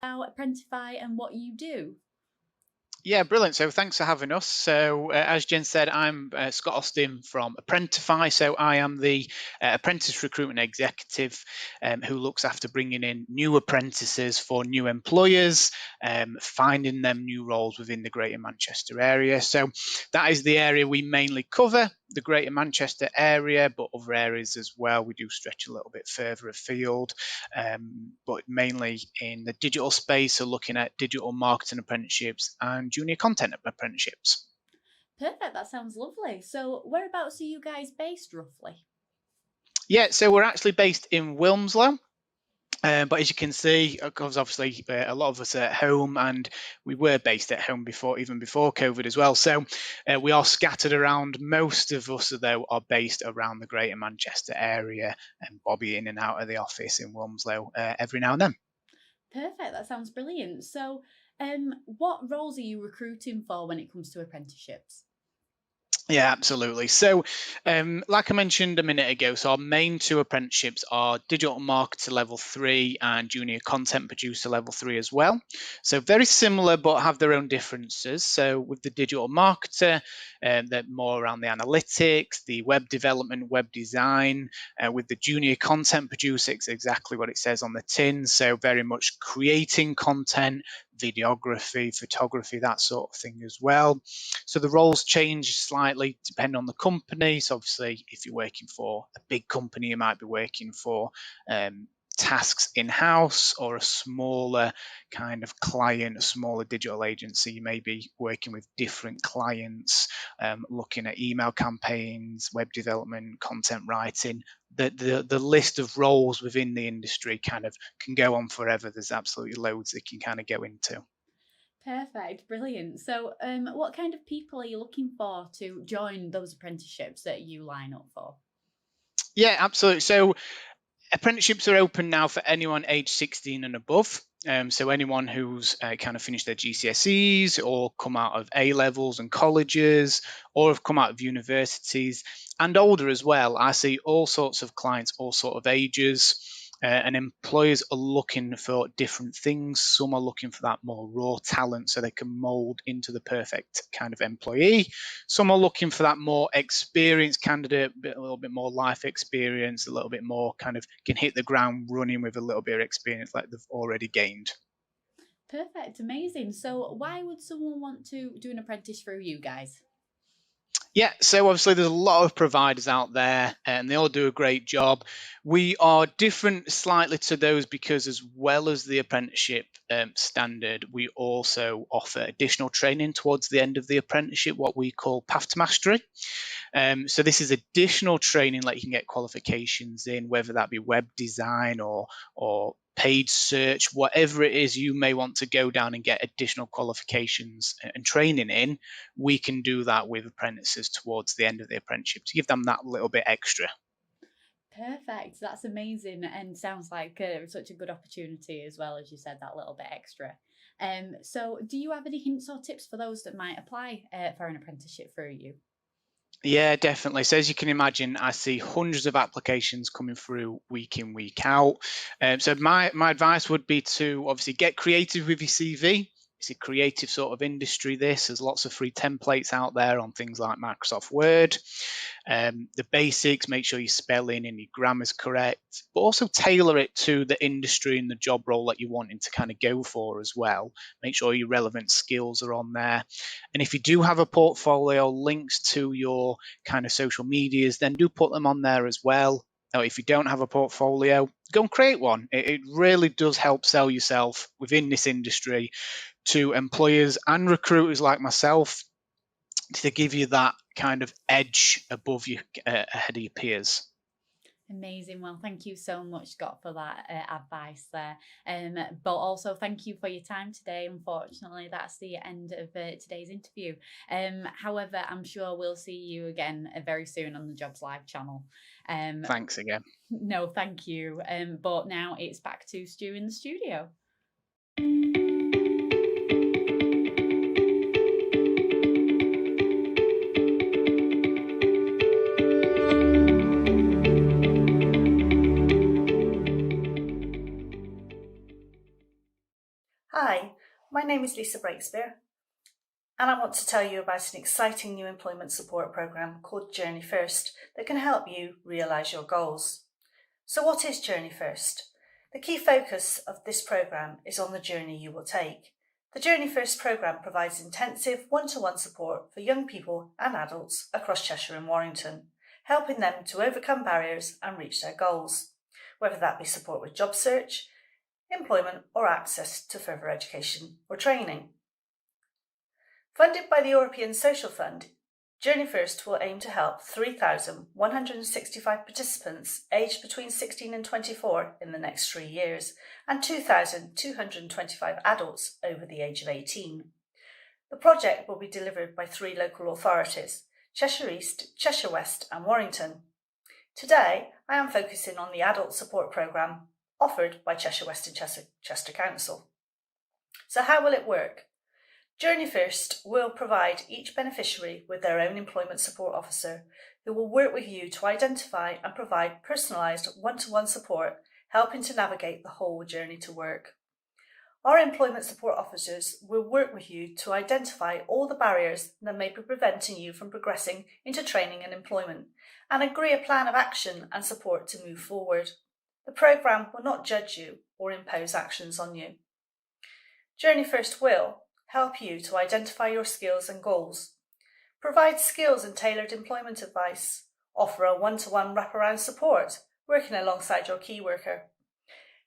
about Apprentify and what you do? Yeah, brilliant. So thanks for having us. So as Jen said, I'm Scott Austin from Apprentify. So I am the apprentice recruitment executive who looks after bringing in new apprentices for new employers, finding them new roles within the Greater Manchester area. So that is the area we mainly cover, the Greater Manchester area, but other areas as well. We do stretch a little bit further afield, but mainly in the digital space, so looking at digital marketing apprenticeships and junior content apprenticeships. Perfect, that sounds lovely. So, whereabouts are you guys based roughly? Yeah, so we're actually based in Wilmslow. But as you can see, because obviously a lot of us are at home, and we were based at home before, even before COVID as well. So we are scattered around. Most of us, though, are based around the Greater Manchester area, and Bobby in and out of the office in Wilmslow every now and then. Perfect, that sounds brilliant. So, what roles are you recruiting for when it comes to apprenticeships? Yeah, absolutely. So, like I mentioned a minute ago, so our main two apprenticeships are digital marketer level 3 and junior content producer level 3 as well. So, very similar but have their own differences. So, with the digital marketer, they're more around the analytics, the web development, web design. With the junior content producer, it's exactly what it says on the tin. So, very much creating content, videography, photography, that sort of thing as well. So the roles change slightly depending on the company. So obviously, if you're working for a big company, you might be working for tasks in-house, or a smaller kind of client, a smaller digital agency. You may be working with different clients, looking at email campaigns, web development, content writing. The list of roles within the industry kind of can go on forever. There's absolutely loads that you can kind of go into. Perfect, brilliant. So, what kind of people are you looking for to join those apprenticeships that you line up for? Yeah, absolutely. So apprenticeships are open now for anyone aged 16 and above. So anyone who's kind of finished their GCSEs, or come out of A levels and colleges, or have come out of universities, and older as well. I see all sorts of clients, all sort of ages. And employers are looking for different things. Some are looking for that more raw talent so they can mold into the perfect kind of employee. Some are looking for that more experienced candidate, a little bit more life experience, a little bit more kind of can hit the ground running with a little bit of experience like they've already gained. Perfect, amazing. So, why would someone want to do an apprentice through you guys? Yeah, so obviously there's a lot of providers out there and they all do a great job. We are different slightly to those because, as well as the apprenticeship standard, we also offer additional training towards the end of the apprenticeship, what we call Path to Mastery. So this is additional training, like you can get qualifications in, whether that be web design or paid search, whatever it is you may want to go down and get additional qualifications and training in. We can do that with apprentices towards the end of the apprenticeship to give them that little bit extra. Perfect. That's amazing, and sounds like such a good opportunity as well, as you said, that little bit extra. So, do you have any hints or tips for those that might apply for an apprenticeship through you? Yeah, definitely. So as you can imagine, I see hundreds of applications coming through week in, week out. So my advice would be to obviously get creative with your CV. It's a creative sort of industry. There's lots of free templates out there on things like Microsoft Word. The basics, make sure your spelling and your grammar's correct, but also tailor it to the industry and the job role that you're wanting to kind of go for as well. Make sure your relevant skills are on there. And if you do have a portfolio, links to your kind of social medias, then do put them on there as well. Now, if you don't have a portfolio, go and create one. It really does help sell yourself within this industry to employers and recruiters like myself, to give you that kind of edge above you, ahead of your peers. Amazing. Well, thank you so much, Scott, for that advice there. But also, thank you for your time today. Unfortunately, that's the end of today's interview. However, I'm sure we'll see you again very soon on the Jobs Live channel. Um, Thanks again. no, thank you. But now it's back to Stu in the studio. Hi, my name is Lisa Breakspear, and I want to tell you about an exciting new employment support programme called Journey First that can help you realise your goals. So what is Journey First? The key focus of this programme is on the journey you will take. The Journey First programme provides intensive one-to-one support for young people and adults across Cheshire and Warrington, helping them to overcome barriers and reach their goals, whether that be support with job search, employment or access to further education or training. Funded by the European Social Fund, Journey First will aim to help 3,165 participants aged between 16 and 24 in the next 3 years, and 2,225 adults over the age of 18. The project will be delivered by 3 local authorities, Cheshire East, Cheshire West and Warrington. Today, I am focusing on the adult support programme offered by Cheshire West and Chester Council. So how will it work? Journey First will provide each beneficiary with their own employment support officer who will work with you to identify and provide personalised one-to-one support, helping to navigate the whole journey to work. Our employment support officers will work with you to identify all the barriers that may be preventing you from progressing into training and employment, and agree a plan of action and support to move forward. The programme will not judge you or impose actions on you. Journey First will help you to identify your skills and goals, provide skills and tailored employment advice, offer a one-to-one wraparound support, working alongside your key worker,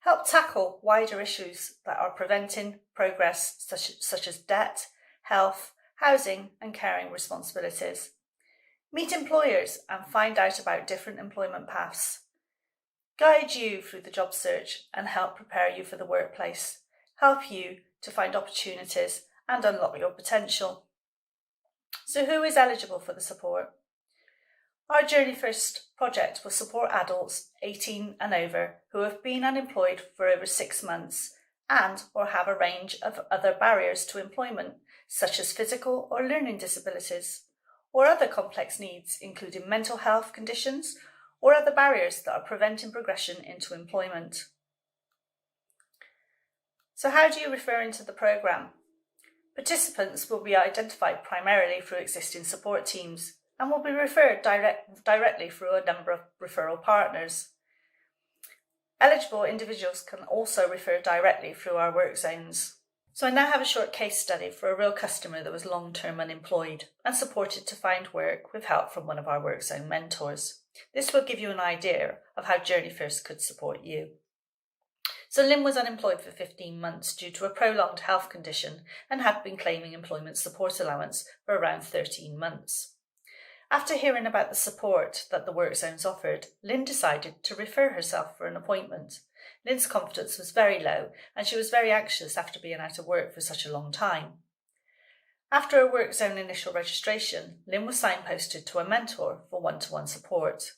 help tackle wider issues that are preventing progress such as debt, health, housing and caring responsibilities, meet employers and find out about different employment paths, guide you through the job search and help prepare you for the workplace, help you to find opportunities and unlock your potential. So who is eligible for the support? Our Journey First project will support adults 18 and over who have been unemployed for over 6 months and or have a range of other barriers to employment, such as physical or learning disabilities, or other complex needs, including mental health conditions or other barriers that are preventing progression into employment. So how do you refer into the programme? Participants will be identified primarily through existing support teams and will be referred directly through a number of referral partners. Eligible individuals can also refer directly through our work zones. So I now have a short case study for a real customer that was long-term unemployed and supported to find work with help from one of our work zone mentors. This will give you an idea of how Journey First could support you. So Lynn was unemployed for 15 months due to a prolonged health condition and had been claiming employment support allowance for around 13 months. After hearing about the support that the work zones offered, Lynn decided to refer herself for an appointment. Lynn's confidence was very low and she was very anxious after being out of work for such a long time. After a work zone initial registration, Lynn was signposted to a mentor for one-to-one support.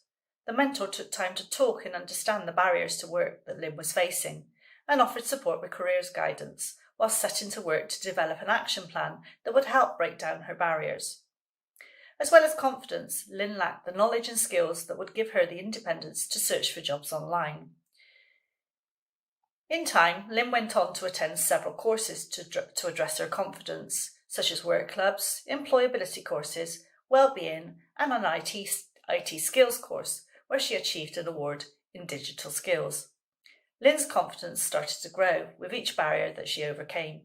The mentor took time to talk and understand the barriers to work that Lynn was facing and offered support with careers guidance while setting to work to develop an action plan that would help break down her barriers. As well as confidence, Lynn lacked the knowledge and skills that would give her the independence to search for jobs online. In time, Lynn went on to attend several courses to address her confidence, such as work clubs, employability courses, well-being and an IT skills course, where she achieved an award in digital skills. Lynn's confidence started to grow with each barrier that she overcame.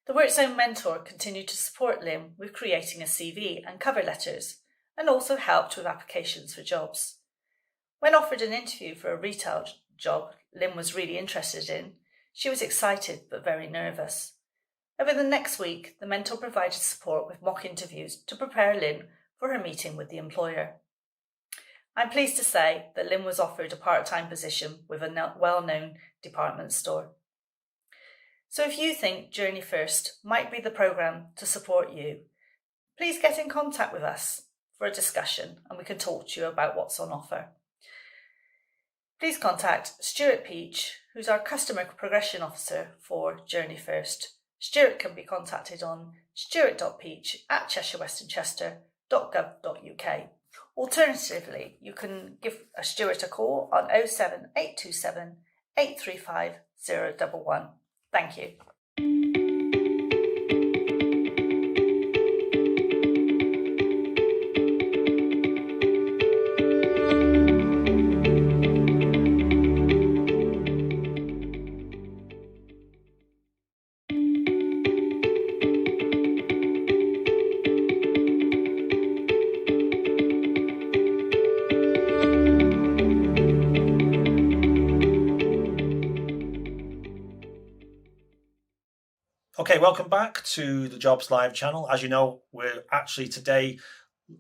The WorkZone mentor continued to support Lynn with creating a CV and cover letters, and also helped with applications for jobs. When offered an interview for a retail job Lynn was really interested in, she was excited but very nervous. Over the next week, the mentor provided support with mock interviews to prepare Lynn for her meeting with the employer. I'm pleased to say that Lynn was offered a part-time position with a well-known department store. So if you think Journey First might be the programme to support you, please get in contact with us for a discussion and we can talk to you about what's on offer. Please contact Stuart Peach, who's our Customer Progression Officer for Journey First. Stuart can be contacted on stuart.peach@cheshireWestandchester.gov.uk. Alternatively, you can give Stuart a call on 07827 835 011. Thank you. Okay, welcome back to the Jobs Live channel. As you know, we're actually today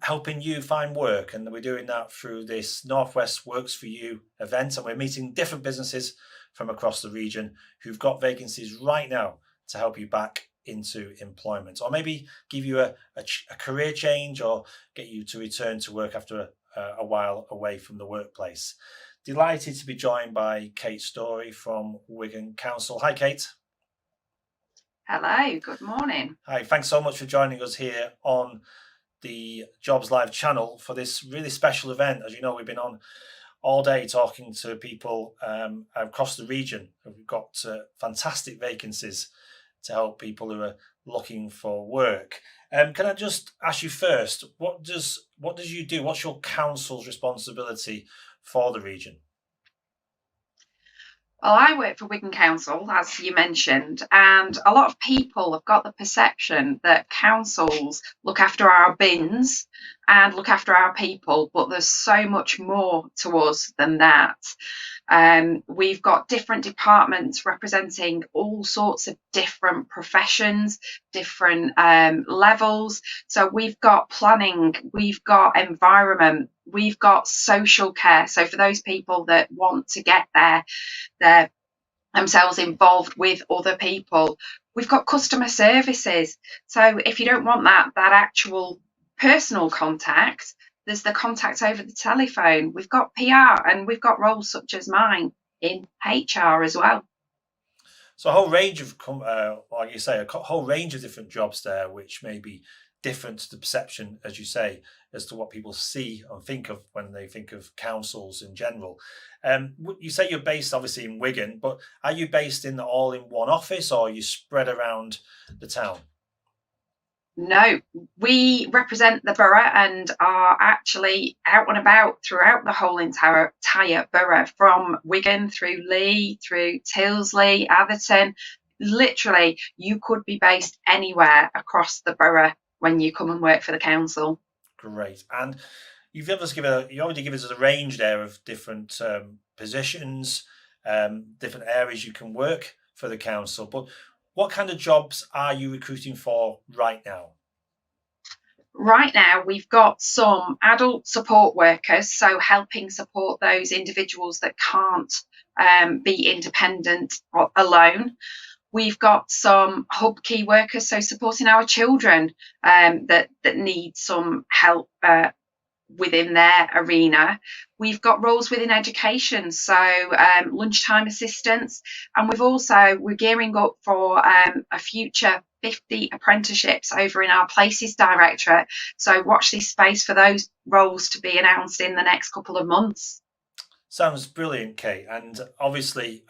helping you find work, and we're doing that through this Northwest Works for You event, and we're meeting different businesses from across the region who've got vacancies right now to help you back into employment, or maybe give you a career change, or get you to return to work after a while away from the workplace. Delighted to be joined by Kate Story from Wigan Council. Hi, Kate. Hello, good morning. Hi, thanks so much for joining us here on the Jobs Live channel for this really special event. As you know, we've been on all day talking to people across the region. We've got fantastic vacancies to help people who are looking for work. Can I just ask you first, what does you do? What's your council's responsibility for the region? Well, I work for Wigan Council, as you mentioned, and a lot of people have got the perception that councils look after our bins and look after our people, but there's so much more to us than that. We've got different departments representing all sorts of different professions, different levels. So we've got planning, we've got environment, we've got social care. So for those people that want to get themselves involved with other people, we've got customer services. So if you don't want that actual personal contact, there's the contact over the telephone. We've got PR, and we've got roles such as mine in HR as well. So a whole range of, like you say, a whole range of different jobs there, which may be different to the perception, as you say, as to what people see and think of when they think of councils in general. You say you're based obviously in Wigan, but are you based all in one office, or are you spread around the town? No, we represent the borough and are actually out and about throughout the whole entire borough, from Wigan through Leigh, through Tyldesley, Atherton. Literally, you could be based anywhere across the borough when you come and work for the council. Great. And you already given us a range there of different positions, different areas you can work for the council. But what kind of jobs are you recruiting for right now? Right now, we've got some adult support workers, so helping support those individuals that can't be independent alone. We've got some hub key workers, so supporting our children that need some help within their arena. We've got roles within education, so lunchtime assistants, and we're gearing up for a future 50 apprenticeships over in our Places Directorate. So watch this space for those roles to be announced in the next couple of months. Sounds brilliant, Kate. And obviously,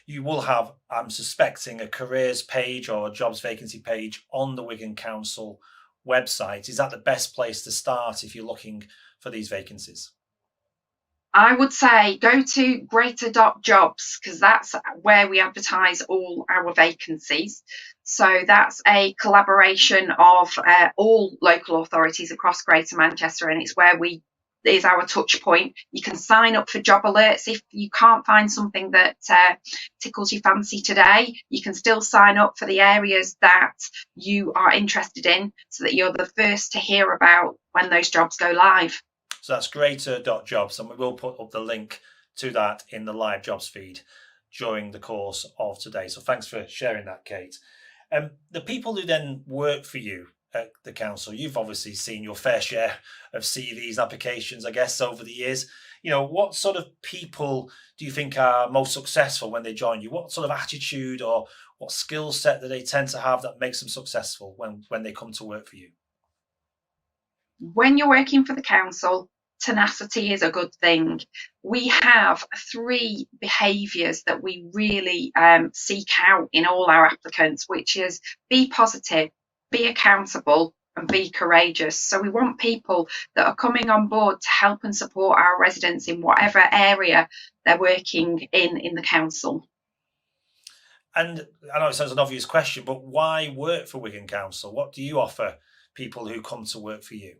you will have, I'm suspecting, a careers page or a jobs vacancy page on the Wigan Council website. Is that the best place to start if you're looking for these vacancies? I would say go to greater.jobs, because that's where we advertise all our vacancies. So that's a collaboration of all local authorities across Greater Manchester, and it's where is our touch point. You can sign up for job alerts. If you can't find something that tickles your fancy today, you can still sign up for the areas that you are interested in, so that you're the first to hear about when those jobs go live. So that's greater.jobs, and we will put up the link to that in the live jobs feed during the course of today. So thanks for sharing that, Kate. The people who then work for you at the council, you've obviously seen your fair share of CVs and applications, I guess, over the years. You know, what sort of people do you think are most successful when they join you? What sort of attitude or what skill set do they tend to have that makes them successful when they come to work for you? When you're working for the council, tenacity is a good thing. We have 3 behaviours that we really seek out in all our applicants, which is be positive, be accountable, and be courageous. So we want people that are coming on board to help and support our residents in whatever area they're working in the council. And I know it sounds an obvious question, but why work for Wigan Council? What do you offer people who come to work for you?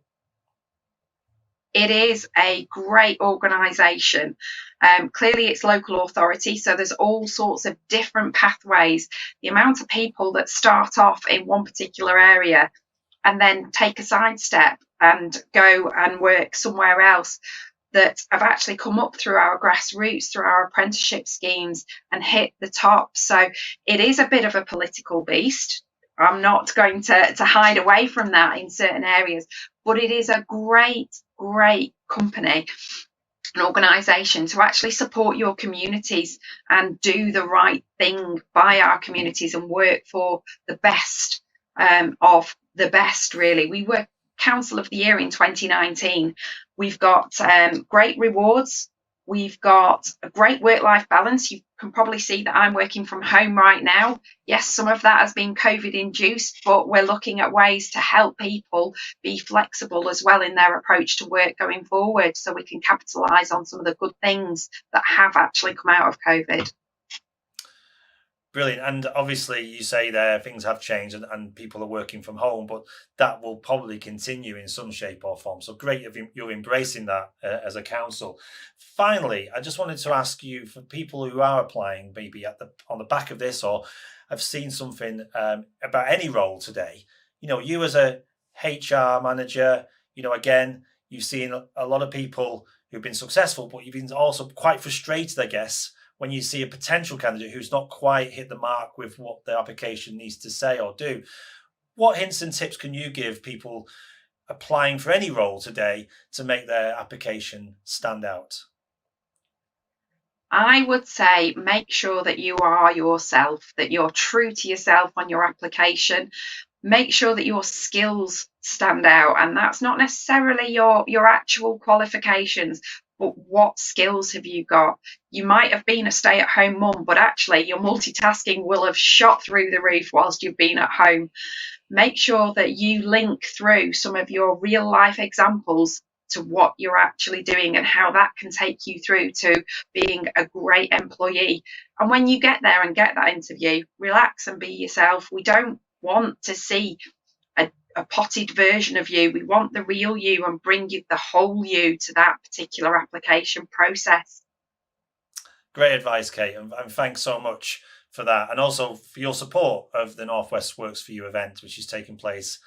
It is a great organisation. Clearly, it's local authority, so there's all sorts of different pathways. The amount of people that start off in one particular area and then take a sidestep and go and work somewhere else that have actually come up through our grassroots, through our apprenticeship schemes, and hit the top. So it is a bit of a political beast. I'm not going to hide away from that in certain areas, but it is a great company, an organisation to actually support your communities and do the right thing by our communities and work for the best of the best, really. We were Council of the Year in 2019. We've got great rewards. We've got a great work-life balance. You can probably see that I'm working from home right now. Yes, some of that has been COVID-induced, but we're looking at ways to help people be flexible as well in their approach to work going forward, so we can capitalise on some of the good things that have actually come out of COVID. Brilliant. And obviously you say there things have changed and people are working from home, but that will probably continue in some shape or form. So great you're embracing that as a council. Finally, I just wanted to ask you, for people who are applying maybe on the back of this, or have seen something about any role today, you as a HR manager, again, you've seen a lot of people who've been successful, but you've been also quite frustrated, I guess, when you see a potential candidate who's not quite hit the mark with what their application needs to say or do. What hints and tips can you give people applying for any role today to make their application stand out? I would say make sure that you are yourself, that you're true to yourself on your application. Make sure that your skills stand out, and that's not necessarily your actual qualifications, but what skills have you got? You might have been a stay-at-home mum, but actually your multitasking will have shot through the roof whilst you've been at home. Make sure that you link through some of your real-life examples to what you're actually doing and how that can take you through to being a great employee. And when you get there and get that interview, relax and be yourself. We don't want to see a potted version of you. We want the real you and bring you the whole you to that particular application process. Great advice, Kate, and thanks so much for that, and also for your support of the Northwest Works for You event, which is taking place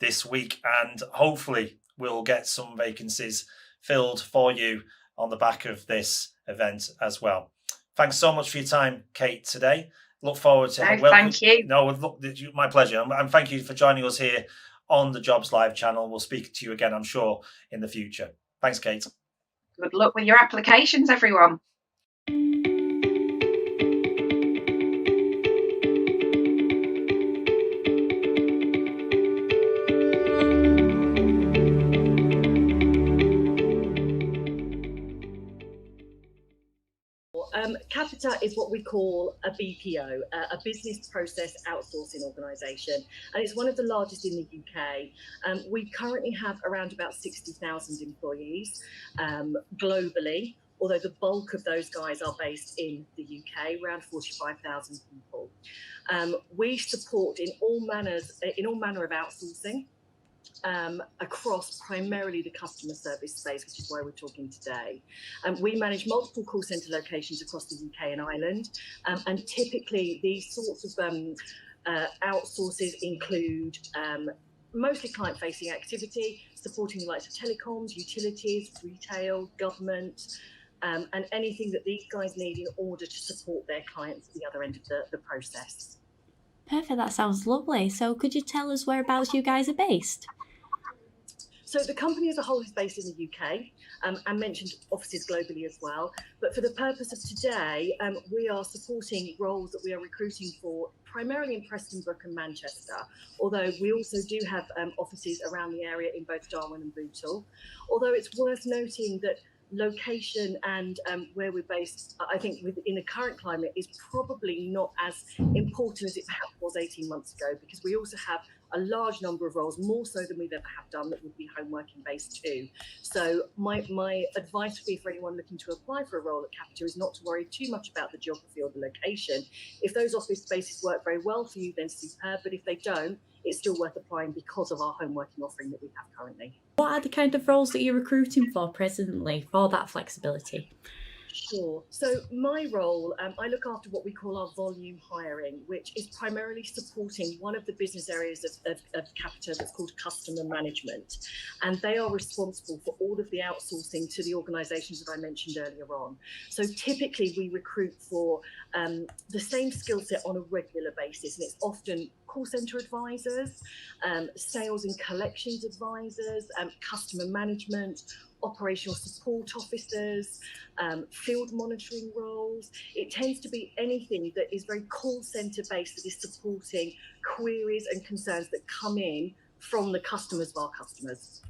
this week, and hopefully we'll get some vacancies filled for you on the back of this event as well. Thanks so much for your time, Kate, today. Look forward to thank you. No, look, my pleasure. And thank you for joining us here on the Jobs Live channel. We'll speak to you again, I'm sure, in the future. Thanks, Kate. Good luck with your applications, everyone. Capita is what we call a BPO, a business process outsourcing organisation, and it's one of the largest in the UK. We currently have around about 60,000 employees globally, although the bulk of those guys are based in the UK, around 45,000 people. We support in all manner of outsourcing. Across primarily the customer service space, which is why we're talking today. We manage multiple call centre locations across the UK and Ireland, and typically these sorts of outsources include mostly client-facing activity, supporting the likes of telecoms, utilities, retail, government, and anything that these guys need in order to support their clients at the other end of the process. Perfect, that sounds lovely. So could you tell us whereabouts you guys are based? So the company as a whole is based in the UK and mentioned offices globally as well. But for the purpose of today, we are supporting roles that we are recruiting for primarily in Prestonbrook and Manchester, although we also do have offices around the area in both Darwin and Bootle. Although it's worth noting that location and where we're based, I think in the current climate is probably not as important as it perhaps was 18 months ago, because we also have a large number of roles, more so than we've ever have done, that would be home working based too. So my advice would be for anyone looking to apply for a role at Capita is not to worry too much about the geography or the location. If those office spaces work very well for you, then superb, but if they don't, it's still worth applying because of our home working offering that we have currently. What are the kind of roles that you're recruiting for presently for that flexibility? Sure. So my role, I look after what we call our volume hiring, which is primarily supporting one of the business areas of Capita that's called customer management. And they are responsible for all of the outsourcing to the organisations that I mentioned earlier on. So typically we recruit for the same skill set on a regular basis, and it's often call centre advisors, sales and collections advisors, customer management, operational support officers, field monitoring roles. It tends to be anything that is very call centre based, that is supporting queries and concerns that come in from the customers of our customers.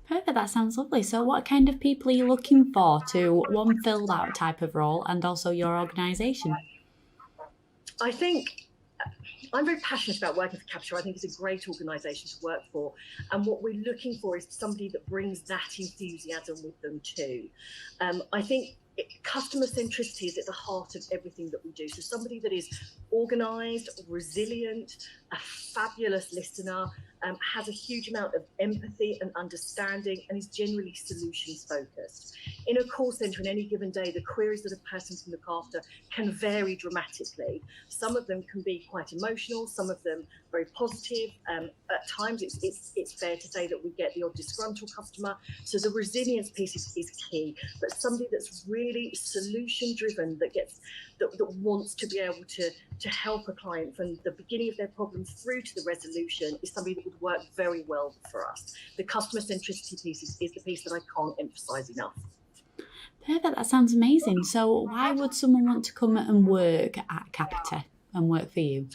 Perfect, that sounds lovely. So what kind of people are you looking for to, one, fill that type of role, and also your organisation? I think I'm very passionate about working for Capita. I think it's a great organisation to work for. And what we're looking for is somebody that brings that enthusiasm with them too. I think customer centricity is at the heart of everything that we do. So somebody that is organised, resilient, a fabulous listener, has a huge amount of empathy and understanding, and is generally solutions focused. In a call centre in any given day, the queries that a person can look after can vary dramatically. Some of them can be quite emotional, some of them very positive. At times it's fair to say that we get the odd disgruntled customer. So the resilience piece is key, but somebody that's really solution driven, that wants to be able to help a client from the beginning of their problem through to the resolution is somebody that would work very well for us. The customer centricity piece is the piece that I can't emphasise enough. Perfect, that sounds amazing. So why would someone want to come and work at Capita and work for you?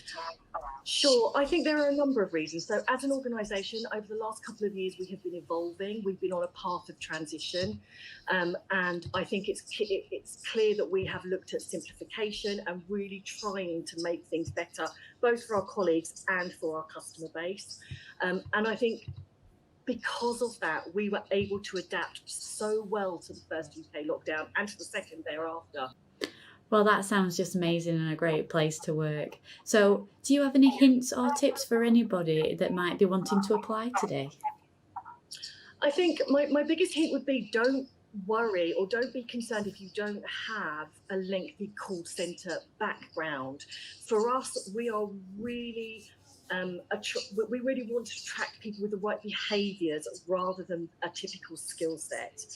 Sure, I think there are a number of reasons. So as an organisation, over the last couple of years, we have been evolving. We've been on a path of transition. And I think it's clear that we have looked at simplification and really trying to make things better, both for our colleagues and for our customer base. And I think because of that, we were able to adapt so well to the first UK lockdown and to the second thereafter. Well, that sounds just amazing and a great place to work. So do you have any hints or tips for anybody that might be wanting to apply today? I think my biggest hint would be don't worry or don't be concerned if you don't have a lengthy call centre background. For us, we are really we really want to attract people with the right behaviours rather than a typical skill set.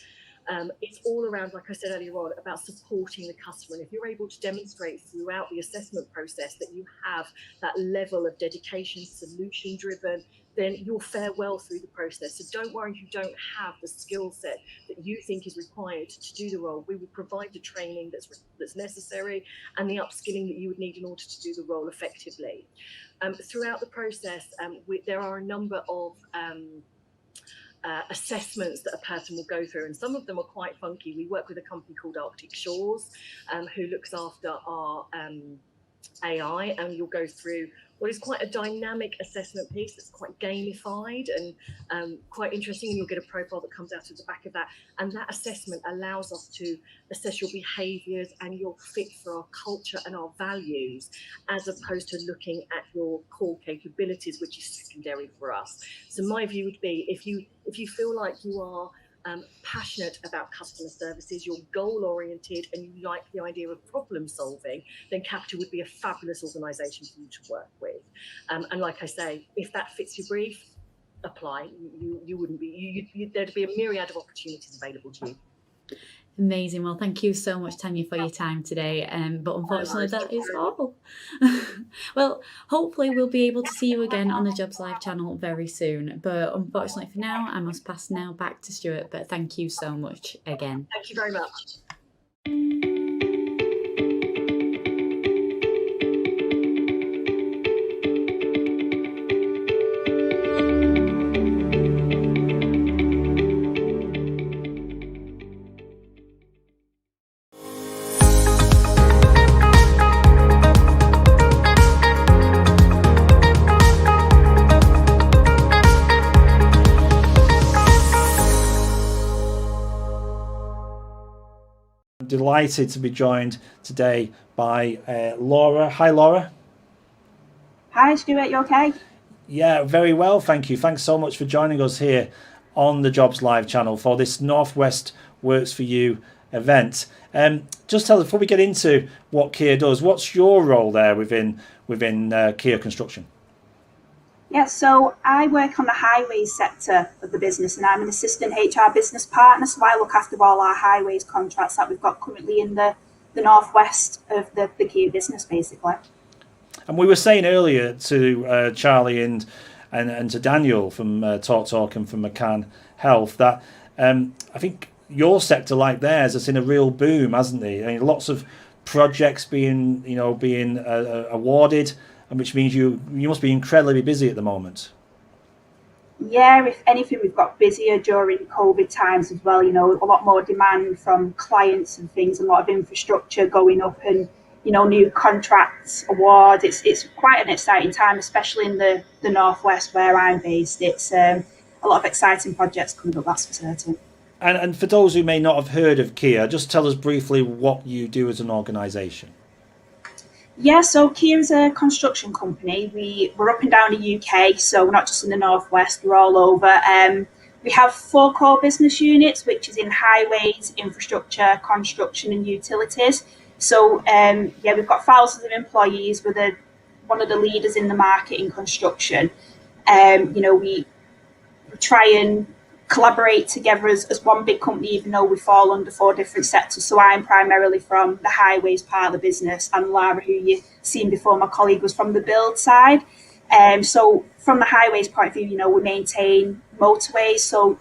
It's all around, like I said earlier on, about supporting the customer. And if you're able to demonstrate throughout the assessment process that you have that level of dedication, solution driven, then you'll fare well through the process. So don't worry if you don't have the skill set that you think is required to do the role. We will provide the training that's necessary and the upskilling that you would need in order to do the role effectively. Throughout the process, there are a number of assessments that a person will go through, and some of them are quite funky. We work with a company called Arctic Shores, who looks after our AI, and you'll go through what is quite a dynamic assessment piece that's quite gamified and quite interesting, and you'll get a profile that comes out of the back of that. And that assessment allows us to assess your behaviours and your fit for our culture and our values, as opposed to looking at your core capabilities, which is secondary for us. So my view would be, if you feel like you are passionate about customer services, you're goal oriented, and you like the idea of problem solving, then Capita would be a fabulous organisation for you to work with. And like I say, if that fits your brief, apply. You wouldn't be, there'd be a myriad of opportunities available to you. Amazing. Well, thank you so much, Tanya, for your time today. But unfortunately, that is all. Well, hopefully we'll be able to see you again on the Jobs Live channel very soon. But unfortunately for now, I must pass now back to Stuart. But thank you so much again. Thank you very much. Delighted to be joined today by Laura. Hi, Laura. Hi, Stuart, you okay? Yeah, very well, thank you. Thanks so much for joining us here on the Jobs Live channel for this Northwest Works for You event. Just tell us, before we get into what Kier does, what's your role there within Kier Construction? Yeah, so I work on the highways sector of the business, and I'm an assistant HR business partner, so I look after all our highways contracts that we've got currently in the northwest of the Kier business, basically. And we were saying earlier to Charlie and to Daniel from Talk and from McCann Health that I think your sector, like theirs, has seen a real boom, hasn't it? I mean, lots of projects being awarded, and which means you must be incredibly busy at the moment. Yeah, if anything, we've got busier during COVID times as well. You know, a lot more demand from clients and things, a lot of infrastructure going up, and new contracts, awards. It's quite an exciting time, especially in the northwest where I'm based. It's a lot of exciting projects coming up, that's for certain. And for those who may not have heard of Kier, just tell us briefly what you do as an organisation. Yeah, so Kier is a construction company. We're up and down the UK, so we're not just in the northwest, we're all over. We have 4 core business units, which is in highways, infrastructure, construction and utilities. So we've got thousands of employees. We're one of the leaders in the market in construction. We try and collaborate together as one big company, even though we fall under 4 different sectors. So I'm primarily from the highways part of the business, and Lara, who you've seen before, my colleague, was from the build side. So from the highways point of view, we maintain motorways, so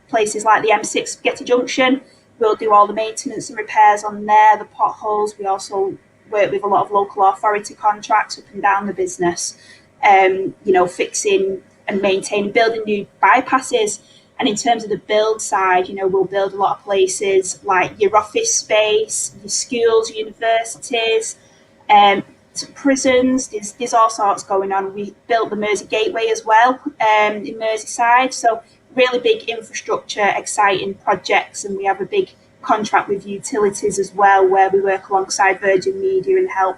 places like the M6 Spaghetti Junction, we'll do all the maintenance and repairs on there, the potholes. We also work with a lot of local authority contracts up and down the business, fixing and maintaining, building new bypasses. And in terms of the build side, we'll build a lot of places like your office space, your schools, universities, prisons. There's all sorts going on. We built the Mersey Gateway as well in Merseyside. So really big infrastructure, exciting projects. And we have a big contract with utilities as well, where we work alongside Virgin Media and help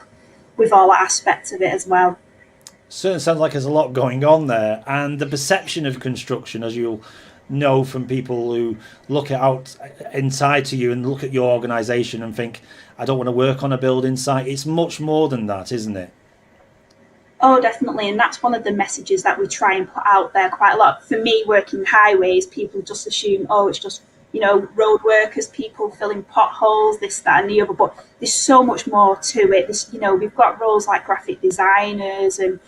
with all aspects of it as well. Certainly sounds like there's a lot going on there. And the perception of construction, as you'll know from people who look out inside to you and look at your organisation and think, I don't want to work on a building site. It's much more than that, isn't it? Oh, definitely. And that's one of the messages that we try and put out there quite a lot. For me, working highways, people just assume, it's just, road workers, people filling potholes, this, that and the other. But there's so much more to it. We've got roles like graphic designers and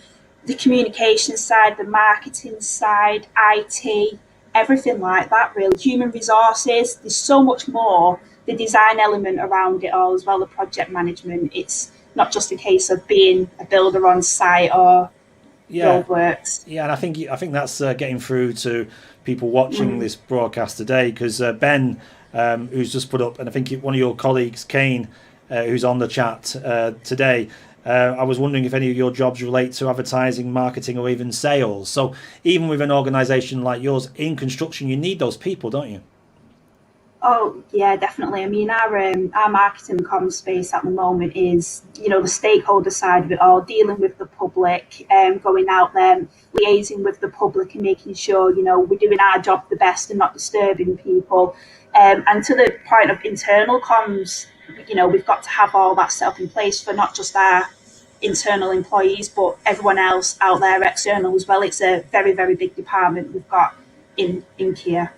the communication side, the marketing side, IT, everything like that, really. Human resources, there's so much more. The design element around it all as well, the project management. It's not just a case of being a builder on site or roadworks. Yeah, and I think that's getting through to people watching this broadcast today, because Ben, who's just put up, and I think one of your colleagues, Kane, who's on the chat today, I was wondering if any of your jobs relate to advertising, marketing, or even sales. So even with an organisation like yours in construction, you need those people, don't you? Oh, yeah, definitely. I mean, our marketing and comms space at the moment is, the stakeholder side of it all, dealing with the public, going out there, liaising with the public and making sure, we're doing our job the best and not disturbing people. And to the point of internal comms, we've got to have all that set up in place for not just our internal employees, but everyone else out there external as well. It's a very, very big department we've got in Kier.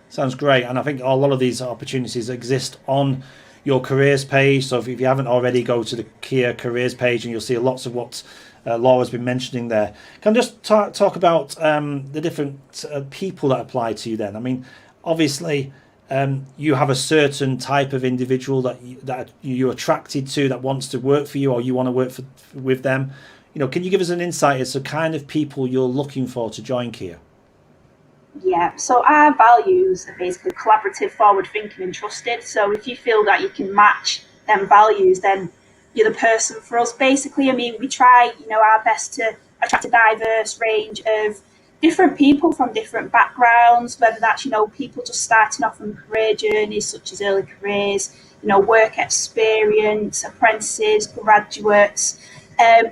Sounds great. And I think a lot of these opportunities exist on your careers page. So if you haven't already, go to the Kia careers page and you'll see lots of what Laura's been mentioning there. Can I just talk about the different people that apply to you then? I mean, obviously, you have a certain type of individual that you're attracted to, that wants to work for you, or you want to work with them. You know, can you give us an insight as to kind of people you're looking for to join Kia? Yeah, so our values are basically collaborative, forward thinking and trusted. So if you feel that you can match them values, then you're the person for us. Basically, I mean, we try, our best to attract a diverse range of different people from different backgrounds, whether that's, people just starting off on career journeys such as early careers, work experience, apprentices, graduates,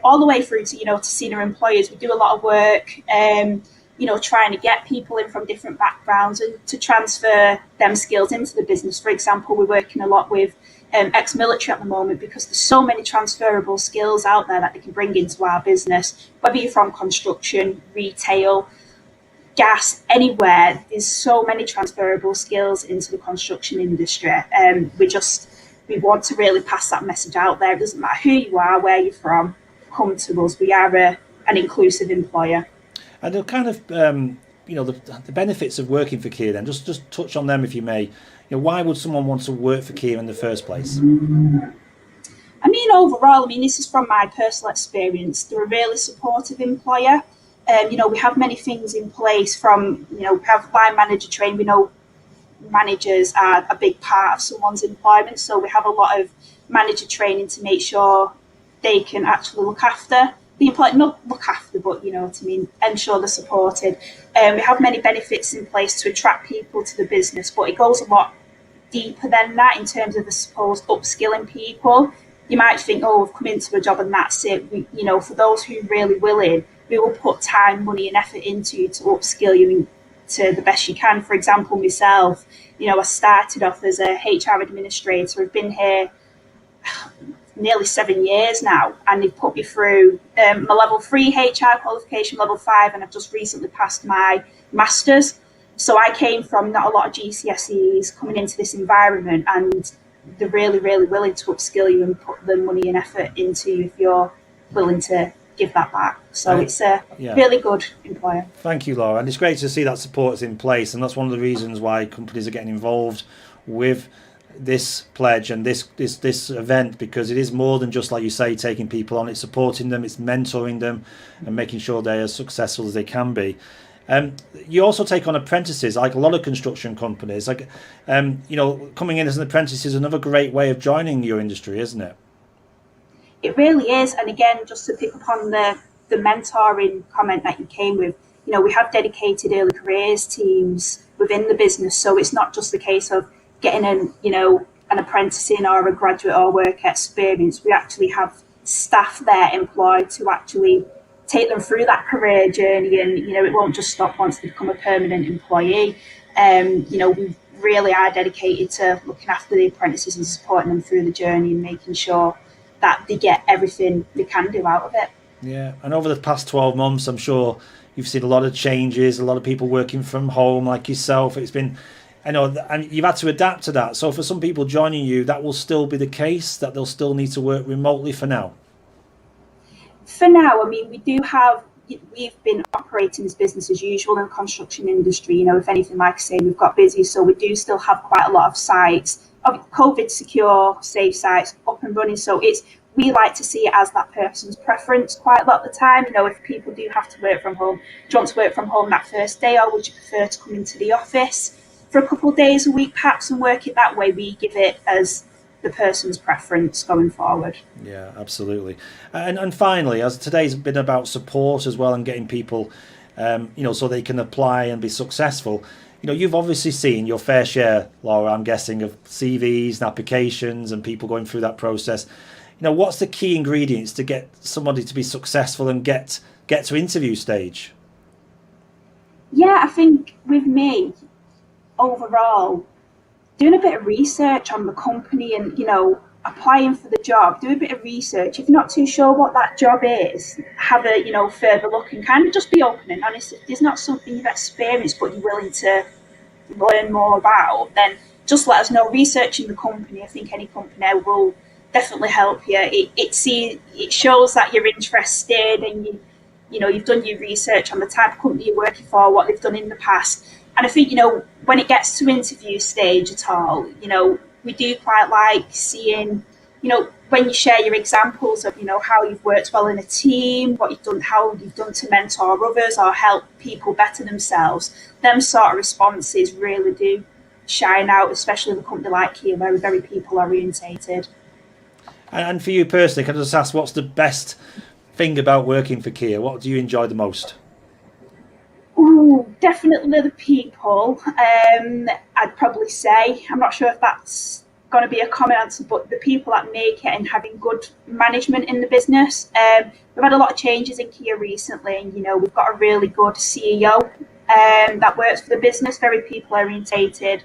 all the way through to, to senior employers. We do a lot of work, trying to get people in from different backgrounds and to transfer them skills into the business. For example, we're working a lot with ex-military at the moment because there's so many transferable skills out there that they can bring into our business, whether you're from construction, retail, gas, anywhere. There's so many transferable skills into the construction industry. We want to really pass that message out there. It doesn't matter who you are, where you're from, come to us. We are an inclusive employer. And the kind of the benefits of working for Kia then, just touch on them if you may. Why would someone want to work for Kia in the first place? I mean, overall, this is from my personal experience. They're a really supportive employer. We have many things in place from, we have line manager training. We know managers are a big part of someone's employment. So we have a lot of manager training to make sure they can actually look after the employee, not look after, but ensure they're supported. We have many benefits in place to attract people to the business, but it goes a lot deeper than that in terms of, I suppose, upskilling people. You might think, oh, we've come into a job and that's it. For those who are really willing, we will put time, money and effort into to upskill you to the best you can. For example, myself, I started off as a HR administrator. I've been here nearly 7 years now, and they've put me through my level 3 HR qualification, level 5, and I've just recently passed my master's. So I came from not a lot of GCSEs coming into this environment, and they're really, really willing to upskill you and put the money and effort into you if you're willing to give that back. So it's a really good employer. Thank you, Laura. And it's great to see that support is in place, and that's one of the reasons why companies are getting involved with this pledge and this event, because it is more than just, like you say, taking people on. It's supporting them, it's mentoring them and making sure they're as successful as they can be. You also take on apprentices, like a lot of construction companies. Coming in as an apprentice is another great way of joining your industry, isn't it? It really is. And again, just to pick up on the mentoring comment that you came with, we have dedicated early careers teams within the business. So it's not just the case of getting an apprentice in or a graduate or work experience. We actually have staff there employed to actually take them through that career journey, and it won't just stop once they become a permanent employee. We really are dedicated to looking after the apprentices and supporting them through the journey and making sure that they get everything they can do out of it. Yeah, and over the past 12 months, I'm sure you've seen a lot of changes, a lot of people working from home like yourself. It's been, and you've had to adapt to that. So for some people joining you, that will still be the case, that they'll still need to work remotely for now. For now, we've been operating as business as usual in the construction industry. If anything, like I say, we've got busy, so we do still have quite a lot of sites, of COVID secure, safe sites up and running. So we like to see it as that person's preference quite a lot of the time. If people do have to work from home, do you want to work from home that first day, or would you prefer to come into the office for a couple of days a week perhaps and work it that way? We give it as the person's preference going forward. Yeah, absolutely. And finally, as today's been about support as well and getting people, so they can apply and be successful. You've obviously seen your fair share, Laura, I'm guessing, of CVs and applications and people going through that process. What's the key ingredients to get somebody to be successful and get to interview stage? Yeah, I think with me, overall, doing a bit of research on the company and, applying for the job, do a bit of research. If you're not too sure what that job is, have a, further look and kind of just be open and honest. If there's not something you've experienced but you're willing to learn more about, then just let us know. Researching the company, I think any company will definitely help you. It shows that you're interested, and you've done your research on the type of company you're working for, what they've done in the past. And I think, when it gets to interview stage at all, we do quite like seeing, when you share your examples of, how you've worked well in a team, what you've done, how you've done to mentor others or help people better themselves. Them sort of responses really do shine out, especially with a company like Kia, where we're very people orientated. And for you personally, can I just ask, what's the best thing about working for Kia? What do you enjoy the most? Ooh, definitely the people. I'd probably say, I'm not sure if that's going to be a common answer, but the people that make it and having good management in the business. We've had a lot of changes in Kia recently, and we've got a really good CEO that works for the business, very people orientated.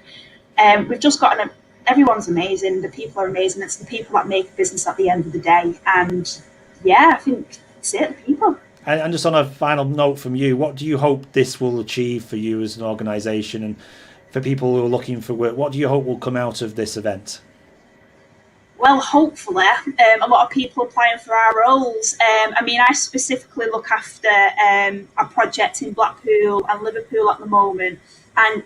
We've just got everyone's amazing. The people are amazing. It's the people that make the business at the end of the day. And yeah, I think it's it, the people. And just on a final note from you, what do you hope this will achieve for you as an organisation, and for people who are looking for work? What do you hope will come out of this event? Well, hopefully, a lot of people applying for our roles. I specifically look after a project in Blackpool and Liverpool at the moment, and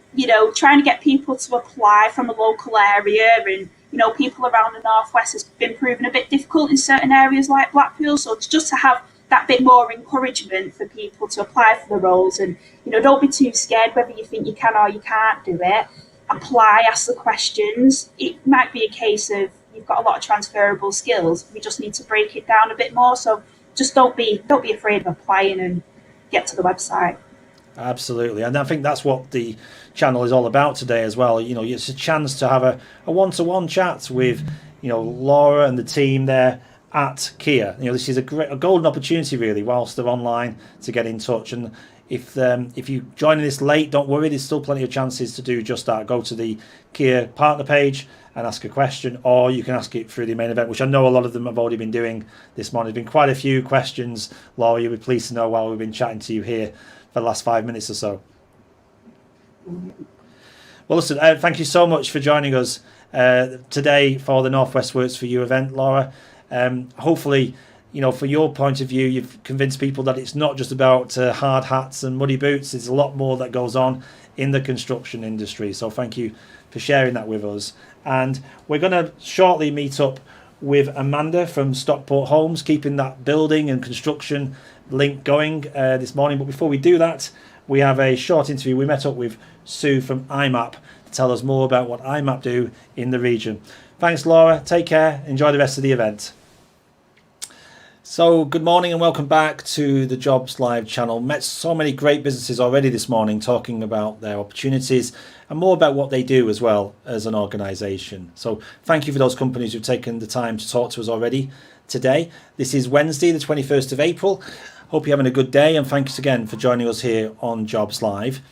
trying to get people to apply from a local area, and people around the Northwest has been proven a bit difficult in certain areas like Blackpool. So it's just to have that bit more encouragement for people to apply for the roles, and don't be too scared whether you think you can or you can't do it. Apply, ask the questions. It might be a case of you've got a lot of transferable skills. We just need to break it down a bit more. So just don't be afraid of applying, and get to the website. Absolutely, and I think that's what the channel is all about today as well. It's a chance to have a one-to-one chat with Laura and the team there at Kia. This is a golden opportunity really, whilst they're online, to get in touch. And if you joining this late, don't worry, there's still plenty of chances to do just that. Go to the Kia partner page and ask a question, or you can ask it through the main event, which I know a lot of them have already been doing this morning. There's been quite a few questions, Laura, you'll be pleased to know, while we've been chatting to you here for the last 5 minutes or so. Well, listen, thank you so much for joining us today for the Northwest Works for You event, Laura. Hopefully, from your point of view, you've convinced people that it's not just about hard hats and muddy boots. There's a lot more that goes on in the construction industry. So thank you for sharing that with us. And we're going to shortly meet up with Amanda from Stockport Homes, keeping that building and construction link going this morning. But before we do that, we have a short interview. We met up with Sue from IMAP to tell us more about what IMAP do in the region. Thanks, Laura. Take care. Enjoy the rest of the event. So good morning and welcome back to the Jobs Live channel. Met so many great businesses already this morning, talking about their opportunities and more about what they do as well as an organisation. So thank you for those companies who've taken the time to talk to us already today. This is Wednesday, the 21st of April. Hope you're having a good day, and thanks again for joining us here on Jobs Live.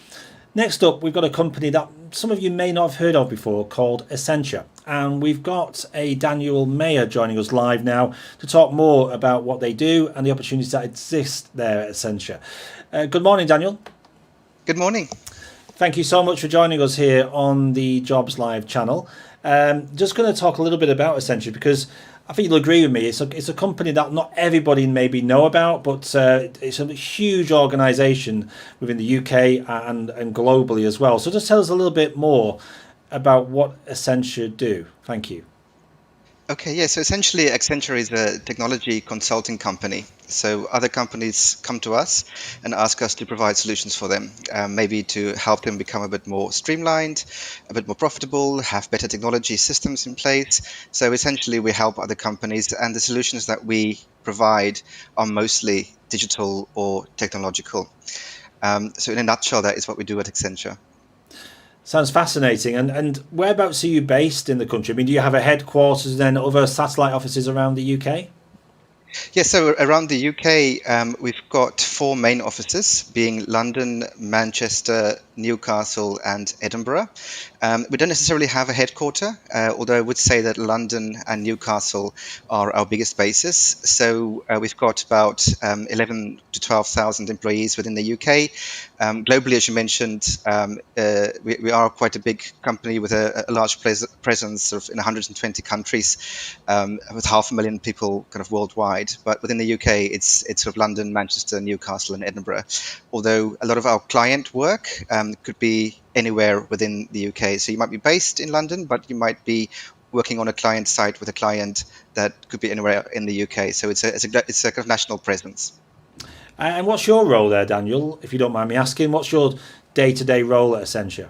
Next up, we've got a company that some of you may not have heard of before, called Essentia. And we've got a Daniel Mayer joining us live now to talk more about what they do and the opportunities that exist there at Essentia. Good morning, Daniel. Good morning. Thank you so much for joining us here on the Jobs Live channel. Just going to talk a little bit about Essentia, because I think you'll agree with me, it's a company that not everybody maybe know about, but it's a huge organisation within the UK and globally as well. So just tell us a little bit more about what Essentia do. Thank you. Okay, yeah, so essentially Accenture is a technology consulting company. So other companies come to us and ask us to provide solutions for them, maybe to help them become a bit more streamlined, a bit more profitable, have better technology systems in place. So essentially we help other companies, and the solutions that we provide are mostly digital or technological. So in a nutshell, that is what we do at Accenture. Sounds fascinating. And whereabouts are you based in the country? I mean, do you have a headquarters and then other satellite offices around the UK? Yeah, so around the UK, we've got 4 main offices, being London, Manchester, Newcastle, and Edinburgh. We don't necessarily have a headquarter, although I would say that London and Newcastle are our biggest bases. So we've got about 11 to 12,000 employees within the UK. Globally, as you mentioned, we are quite a big company with a large presence sort of in 120 countries, with 500,000 people kind of worldwide. But within the UK, it's sort of London, Manchester, Newcastle, and Edinburgh. Although a lot of our client work could be anywhere within the UK. So you might be based in London, but you might be working on a client site with a client that could be anywhere in the UK. So it's a kind of national presence. And what's your role there, Daniel, if you don't mind me asking? What's your day-to-day role at Accenture?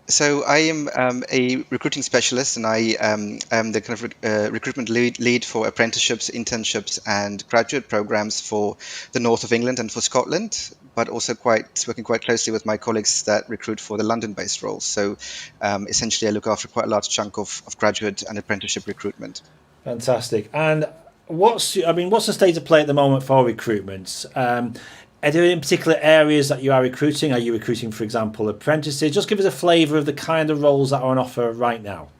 So I am a recruiting specialist, and I am the kind of recruitment lead for apprenticeships, internships, and graduate programs for the north of England and for Scotland, but also working quite closely with my colleagues that recruit for the London-based roles. So essentially, I look after quite a large chunk of graduate and apprenticeship recruitment. Fantastic. And what's the state of play at the moment for recruitment? Are there in particular areas that you are recruiting? Are you recruiting, for example, apprentices? Just give us a flavour of the kind of roles that are on offer right now.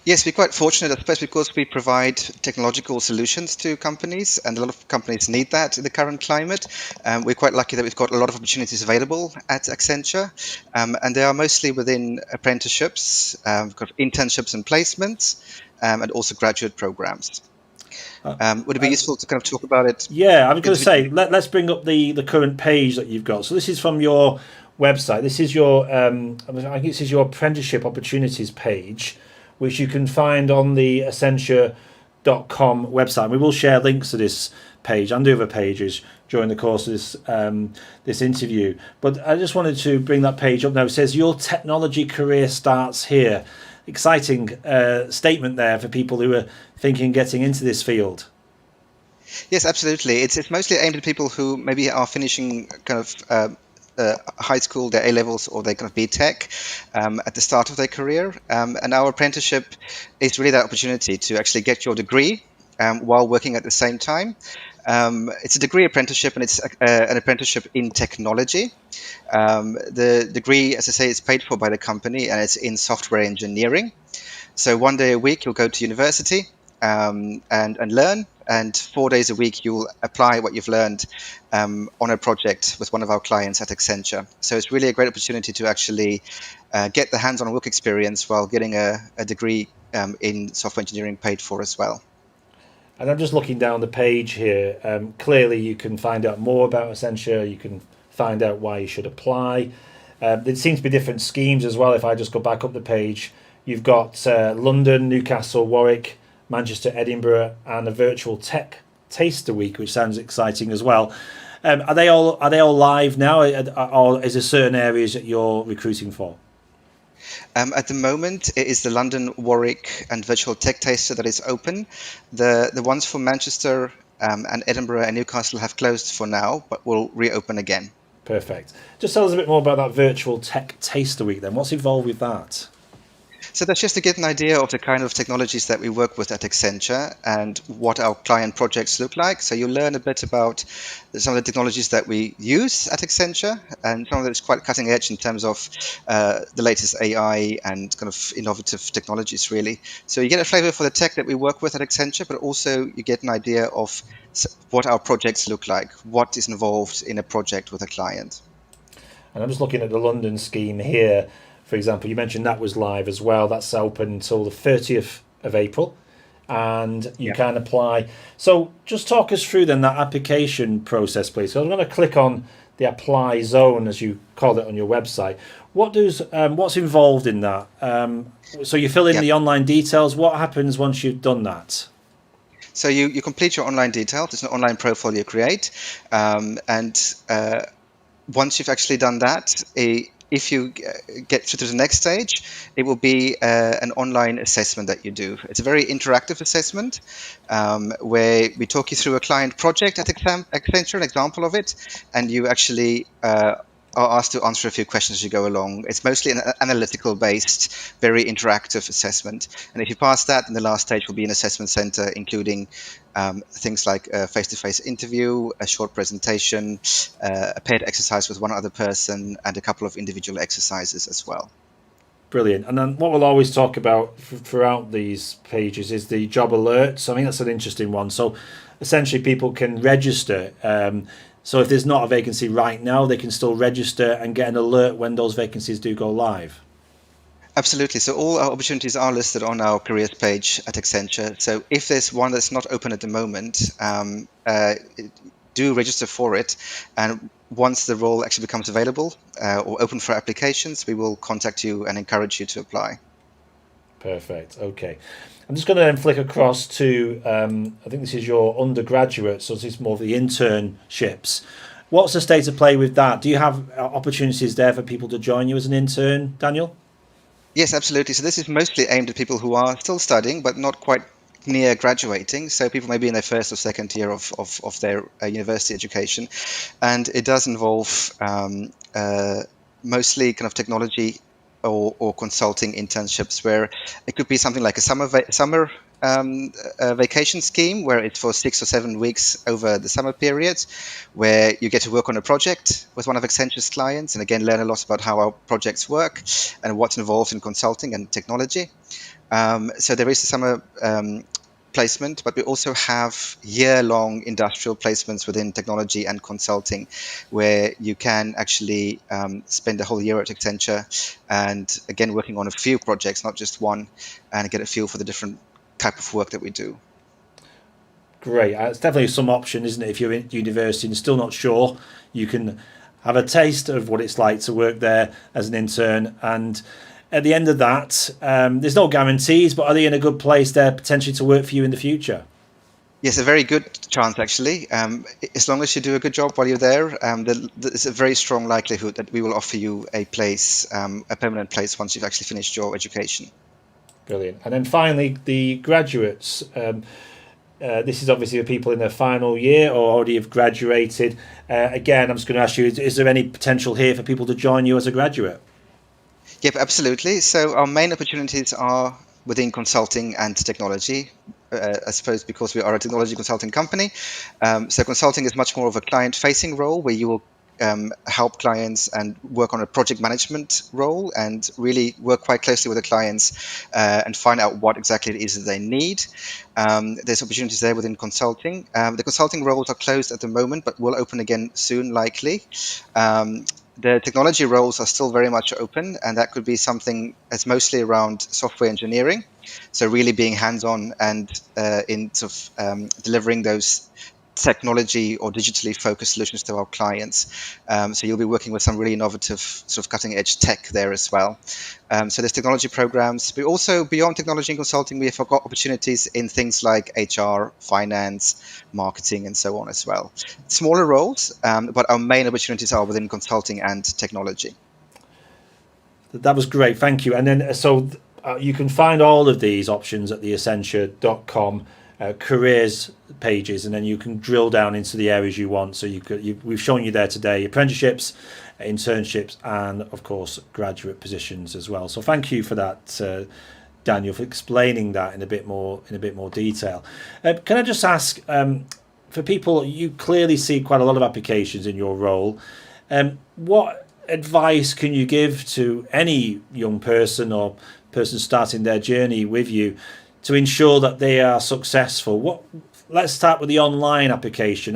Yes, we're quite fortunate, especially because we provide technological solutions to companies, and a lot of companies need that in the current climate. We're quite lucky that we've got a lot of opportunities available at Accenture, and they are mostly within apprenticeships, we've got internships and placements, and also graduate programs. Would it be useful to kind of talk about it? Yeah, I was going to say, let's bring up the current page that you've got. So this is from your website. This is your, I think this is your apprenticeship opportunities page, which you can find on the Accenture.com website. We will share links to this page and the other pages during the course of this interview. But I just wanted to bring that page up now. It says, your technology career starts here. Exciting statement there for people who are thinking getting into this field. Yes, absolutely. It's mostly aimed at people who maybe are finishing kind of high school, their A-levels, or their kind of BTEC at the start of their career. And our apprenticeship is really that opportunity to actually get your degree while working at the same time. It's a degree apprenticeship, and it's an apprenticeship in technology. The degree, as I say, is paid for by the company, and it's in software engineering. So 1 day a week you'll go to university and learn, and 4 days a week you'll apply what you've learned on a project with one of our clients at Accenture. So it's really a great opportunity to actually get the hands-on work experience while getting a degree in software engineering paid for as well. And I'm just looking down the page here. Clearly, you can find out more about Accenture. You can find out why you should apply. There seems to be different schemes as well. If I just go back up the page, you've got London, Newcastle, Warwick, Manchester, Edinburgh, and a virtual tech taster week, which sounds exciting as well. Are they all live now, or is there certain areas that you're recruiting for? At the moment, it is the London, Warwick, and Virtual Tech Taster that is open. The ones for Manchester and Edinburgh and Newcastle have closed for now, but will reopen again. Perfect. Just tell us a bit more about that Virtual Tech Taster Week then. What's involved with that? So that's just to get an idea of the kind of technologies that we work with at Accenture and what our client projects look like. So you'll learn a bit about some of the technologies that we use at Accenture, and some of it is quite cutting edge in terms of the latest AI and kind of innovative technologies, really. So you get a flavor for the tech that we work with at Accenture, but also you get an idea of what our projects look like, what is involved in a project with a client. And I'm just looking at the London scheme here. For example, you mentioned that was live as well. That's open until the 30th of April, and you can apply. So just talk us through then that application process, please. So I'm going to click on the apply zone, as you call it on your website. What's involved in that? So you fill in the online details. What happens once you've done that? So you complete your online details. It's an online profile you create, and once you've actually done that, if you get to the next stage, it will be an online assessment that you do. It's a very interactive assessment where we talk you through a client project at Accenture, an example of it, and you actually are are asked to answer a few questions as you go along. It's mostly an analytical based, very interactive assessment. And if you pass that, then the last stage will be an assessment center, including things like a face-to-face interview, a short presentation, a paired exercise with one other person, and a couple of individual exercises as well. Brilliant. And then what we'll always talk about throughout these pages is the job alerts. I think that's an interesting one. So essentially people can register. So if there's not a vacancy right now, they can still register and get an alert when those vacancies do go live. Absolutely. So all our opportunities are listed on our careers page at Accenture. So if there's one that's not open at the moment, do register for it. And once the role actually becomes available or open for applications, we will contact you and encourage you to apply. Perfect. Okay. I'm just going to then flick across to, I think this is your undergraduate, so this is more of the internships. What's the state of play with that? Do you have opportunities there for people to join you as an intern, Daniel? Yes, absolutely. So this is mostly aimed at people who are still studying, but not quite near graduating. So people may be in their first or second year of their university education. And it does involve mostly kind of technology or consulting internships, where it could be something like a summer vacation scheme, where it's for 6 or 7 weeks over the summer period, where you get to work on a project with one of Accenture's clients, and again learn a lot about how our projects work and what's involved in consulting and technology. So there is a summer placement, but we also have year-long industrial placements within technology and consulting, where you can actually spend a whole year at Accenture and again working on a few projects, not just one, and get a feel for the different type of work that we do. Great. It's definitely some option, isn't it? If you're in university and still not sure, you can have a taste of what it's like to work there as an intern. And at the end of that, there's no guarantees, but are they in a good place there potentially to work for you in the future? Yes, a very good chance, actually. As long as you do a good job while you're there, there's a very strong likelihood that we will offer you a place, a permanent place, once you've actually finished your education. Brilliant. And then finally, the graduates. This is obviously the people in their final year or already have graduated. Again, I'm just going to ask you, is there any potential here for people to join you as a graduate? Yep, absolutely. So our main opportunities are within consulting and technology, I suppose because we are a technology consulting company. So consulting is much more of a client-facing role, where you will help clients and work on a project management role and really work quite closely with the clients and find out what exactly it is that they need. There's opportunities there within consulting. The consulting roles are closed at the moment, but will open again soon, likely. The technology roles are still very much open, and that could be something that's mostly around software engineering. So really being hands-on and in sort of delivering those technology or digitally focused solutions to our clients. So you'll be working with some really innovative sort of cutting edge tech there as well. So there's technology programs, but also beyond technology and consulting, we have got opportunities in things like HR, finance, marketing, and so on as well. Smaller roles, but our main opportunities are within consulting and technology. That was great. Thank you. And then so you can find all of these options at the Accenture.com careers pages, and then you can drill down into the areas you want. So we've shown you there today apprenticeships, internships, and of course graduate positions as well. So thank you for that, Daniel, for explaining that in a bit more detail. Can I just ask, for people, you clearly see quite a lot of applications in your role. What advice can you give to any young person or person starting their journey with you to ensure that they are successful? Let's start with the online application.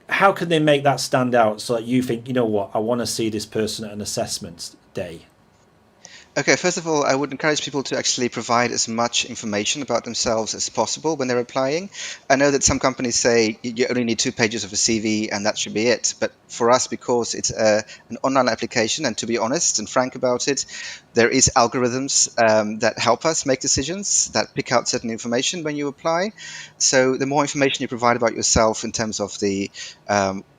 How can they make that stand out so that you think, you know what, I want to see this person at an assessment day? Okay, first of all, I would encourage people to actually provide as much information about themselves as possible when they're applying. I know that some companies say you only need 2 pages of a CV and that should be it. But for us, because it's an online application, and to be honest and frank about it, there is algorithms that help us make decisions that pick out certain information when you apply. So the more information you provide about yourself in terms of the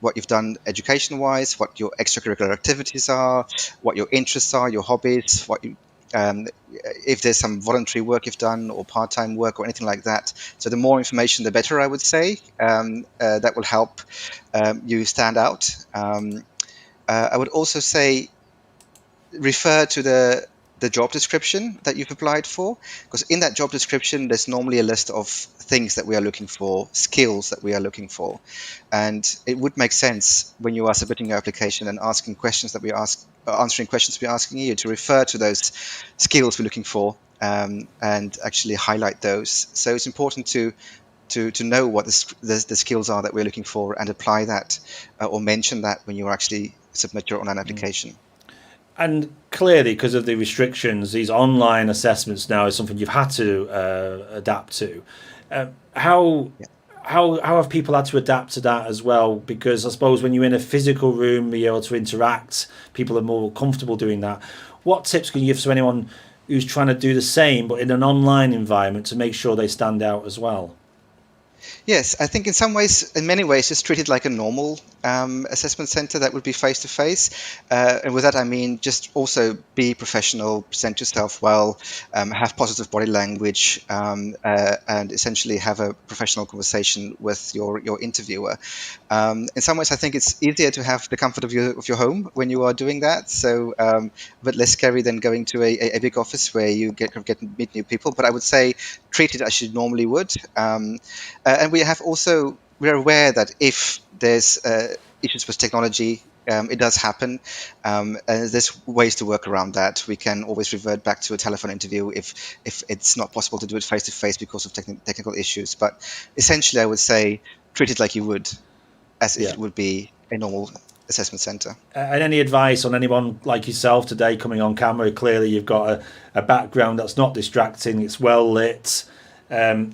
what you've done education-wise, what your extracurricular activities are, what your interests are, your hobbies, what you, if there's some voluntary work you've done or part-time work or anything like that. So the more information, the better, I would say. That will help you stand out. I would also say refer to the job description that you've applied for, because in that job description there's normally a list of things that we are looking for, skills that we are looking for, and it would make sense when you are submitting your application and answering questions we're asking you to refer to those skills we're looking for, and actually highlight those. So it's important to know what the skills are that we're looking for and apply that or mention that when you actually submit your online application. And clearly, because of the restrictions, these online assessments now is something you've had to adapt to. How have people had to adapt to that as well? Because I suppose when you're in a physical room, be able to interact, people are more comfortable doing that. What tips can you give to anyone who's trying to do the same, but in an online environment, to make sure they stand out as well? Yes, I think in many ways, just treat it like a normal assessment center that would be face-to-face. And with that, I mean, just also be professional, present yourself well, have positive body language, and essentially have a professional conversation with your interviewer. In some ways, I think it's easier to have the comfort of your home when you are doing that. So a bit less scary than going to a big office where you get to meet new people. But I would say treat it as you normally would. And we're aware that if there's issues with technology, it does happen. And there's ways to work around that. We can always revert back to a telephone interview if it's not possible to do it face to face because of technical issues. But essentially, I would say treat it like you would, as if it would be a normal assessment center. And any advice on anyone like yourself today coming on camera? Clearly, you've got a background that's not distracting. It's well lit.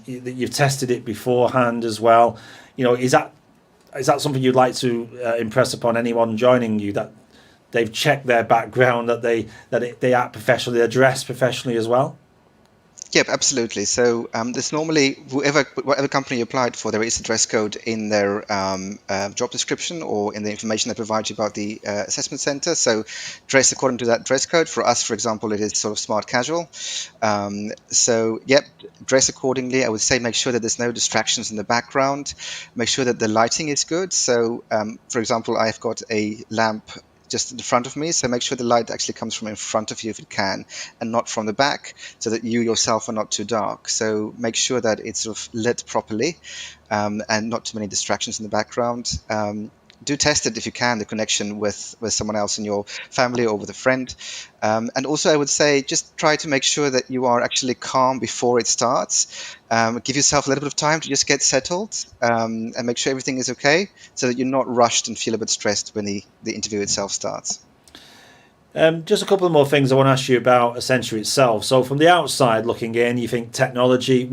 You've tested it beforehand as well. Is that something you'd like to impress upon anyone joining you, that they've checked their background, that they act professionally, they're dressed professionally as well? Yep, absolutely. So there's normally whatever company you applied for, there is a dress code in their job description or in the information they provide you about the assessment center. So dress according to that dress code. For us, for example, it is sort of smart casual. So yep, dress accordingly. I would say make sure that there's no distractions in the background. Make sure that the lighting is good. So for example, I've got a lamp just in front of me, so make sure the light actually comes from in front of you if it can, and not from the back, so that you yourself are not too dark. So make sure that it's sort of lit properly, and not too many distractions in the background. Do test it if you can, the connection with someone else in your family or with a friend. And also I would say just try to make sure that you are actually calm before it starts. Give yourself a little bit of time to just get settled, and make sure everything is okay, so that you're not rushed and feel a bit stressed when the interview itself starts. Just a couple of more things I want to ask you about Accenture itself. So from the outside looking in, you think technology,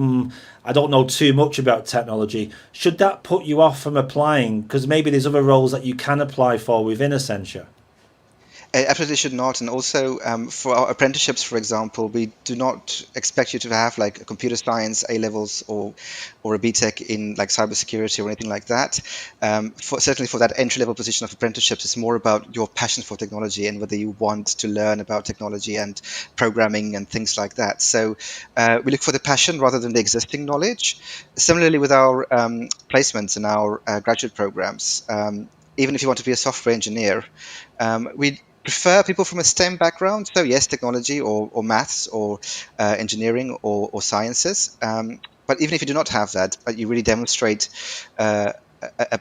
I don't know too much about technology. Should that put you off from applying? Because maybe there's other roles that you can apply for within Accenture. Absolutely should not. And also for our apprenticeships, for example, we do not expect you to have like a computer science A-levels or a BTEC in like cybersecurity or anything like that. Certainly for that entry-level position of apprenticeships, it's more about your passion for technology and whether you want to learn about technology and programming and things like that. So we look for the passion rather than the existing knowledge. Similarly with our placements in our graduate programs, even if you want to be a software engineer, we prefer people from a STEM background. So yes, technology or maths or engineering or sciences. But even if you do not have that, but you really demonstrate a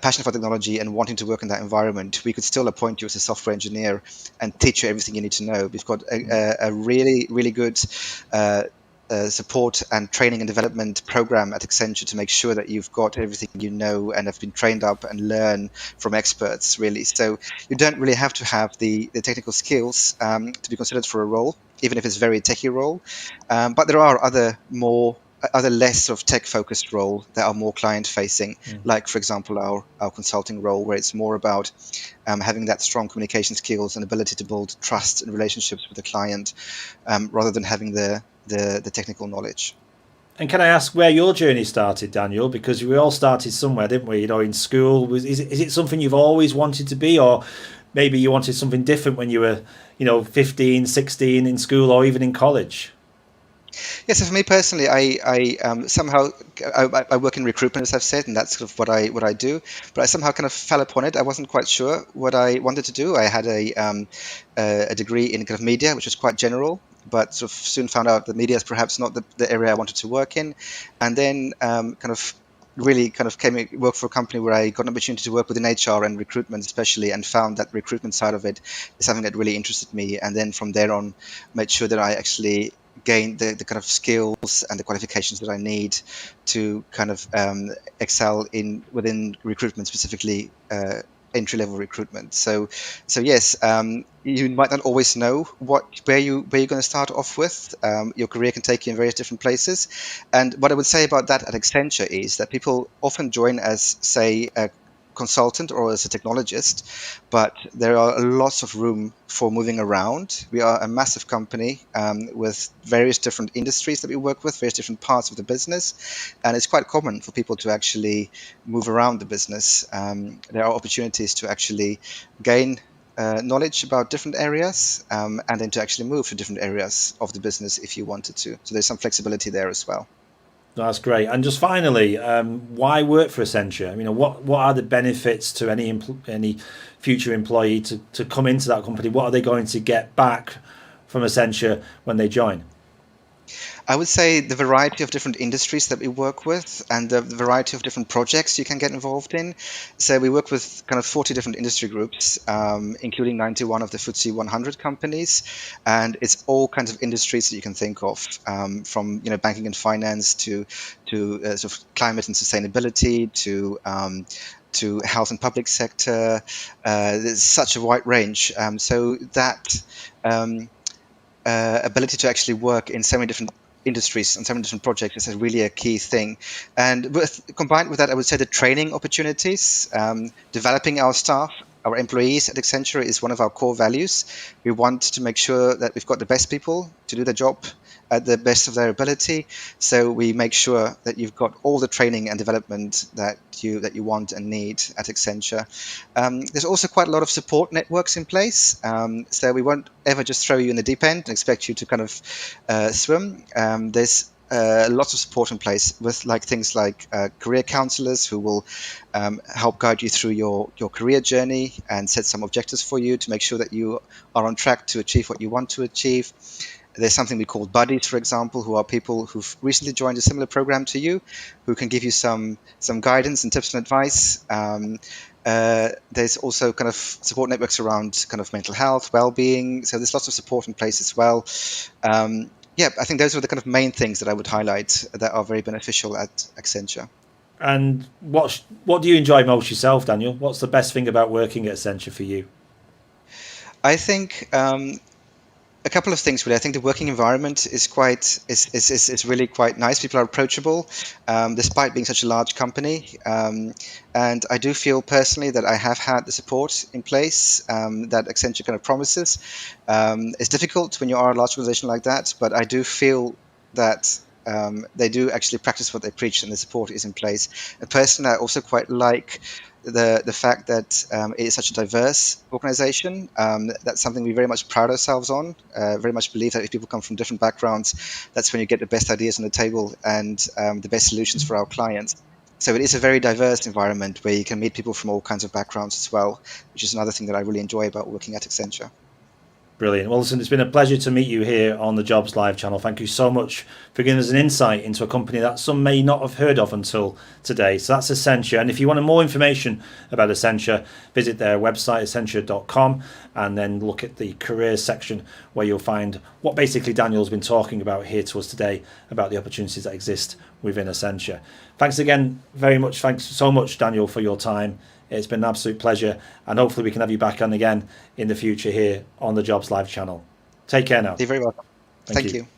passion for technology and wanting to work in that environment, we could still appoint you as a software engineer and teach you everything you need to know. We've got a really, really good support and training and development program at Accenture to make sure that you've got everything you know and have been trained up and learn from experts, really. So you don't really have to have the technical skills to be considered for a role, even if it's a very techie role. But there are other less sort of tech-focused roles that are more client-facing, like, for example, our consulting role, where it's more about having that strong communication skills and ability to build trust and relationships with the client, rather than having the technical knowledge. And can I ask where your journey started, Daniel? Because we all started somewhere, didn't we? In school. Is it something you've always wanted to be, or maybe you wanted something different when you were, 15, 16 in school, or even in college? Yeah, so for me personally, I somehow I work in recruitment, as I've said, and that's sort of what I do. But I somehow kind of fell upon it. I wasn't quite sure what I wanted to do. I had a degree in kind of media, which was quite general, but sort of soon found out that media is perhaps not the area I wanted to work in, and then kind of really kind of came to work for a company where I got an opportunity to work within HR and recruitment especially, and found that recruitment side of it is something that really interested me. And then from there on, made sure that I actually gained the kind of skills and the qualifications that I need to kind of excel within recruitment, specifically entry-level recruitment. So yes, you might not always know where you're going to start off with. Your career can take you in various different places. And what I would say about that at Accenture is that people often join as, say, a consultant or as a technologist, but there are lots of room for moving around. We are a massive company with various different industries that we work with, various different parts of the business, and it's quite common for people to actually move around the business. There are opportunities to actually gain knowledge about different areas and then to actually move to different areas of the business if you wanted to. So there's some flexibility there as well. That's great. And just finally, why work for Accenture? What are the benefits to any future employee to come into that company? What are they going to get back from Accenture when they join? I would say the variety of different industries that we work with and the variety of different projects you can get involved in. So we work with kind of 40 different industry groups, including 91 of the FTSE 100 companies. And it's all kinds of industries that you can think of, from banking and finance to sort of climate and sustainability to health and public sector. There's such a wide range. So that ability to actually work in so many different industries and so many different projects is really a key thing. And combined with that, I would say the training opportunities, developing our staff, our employees at Accenture is one of our core values. We want to make sure that we've got the best people to do the job at the best of their ability. So we make sure that you've got all the training and development that you want and need at Accenture. There's also quite a lot of support networks in place. So we won't ever just throw you in the deep end and expect you to kind of swim. There's lots of support in place with things like career counselors who will help guide you through your career journey and set some objectives for you to make sure that you are on track to achieve what you want to achieve. There's something we call buddies, for example, who are people who've recently joined a similar program to you, who can give you some guidance and tips and advice. There's also kind of support networks around kind of mental health, well-being. So there's lots of support in place as well. I think those are the kind of main things that I would highlight that are very beneficial at Accenture. And what do you enjoy most yourself, Daniel? What's the best thing about working at Accenture for you? I think a couple of things really. I think the working environment is really quite nice. People are approachable, despite being such a large company. And I do feel personally that I have had the support in place that Accenture kind of promises. It's difficult when you are a large organization like that, but I do feel that they do actually practice what they preach and the support is in place. And personally, I also quite like the fact that it is such a diverse organization. That's something we very much pride ourselves on. Very much believe that if people come from different backgrounds, that's when you get the best ideas on the table and the best solutions for our clients. So it is a very diverse environment where you can meet people from all kinds of backgrounds as well, which is another thing that I really enjoy about working at Accenture. Brilliant. Well, listen, it's been a pleasure to meet you here on the Jobs Live channel. Thank you so much for giving us an insight into a company that some may not have heard of until today. So that's Accenture. And if you want more information about Accenture, visit their website, accenture.com, and then look at the careers section where you'll find what basically Daniel's been talking about here to us today about the opportunities that exist within Accenture. Thanks again very much. Thanks so much, Daniel, for your time. It's been an absolute pleasure, and hopefully we can have you back on again in the future here on the Jobs Live channel. Take care now. You're very welcome. Thank you.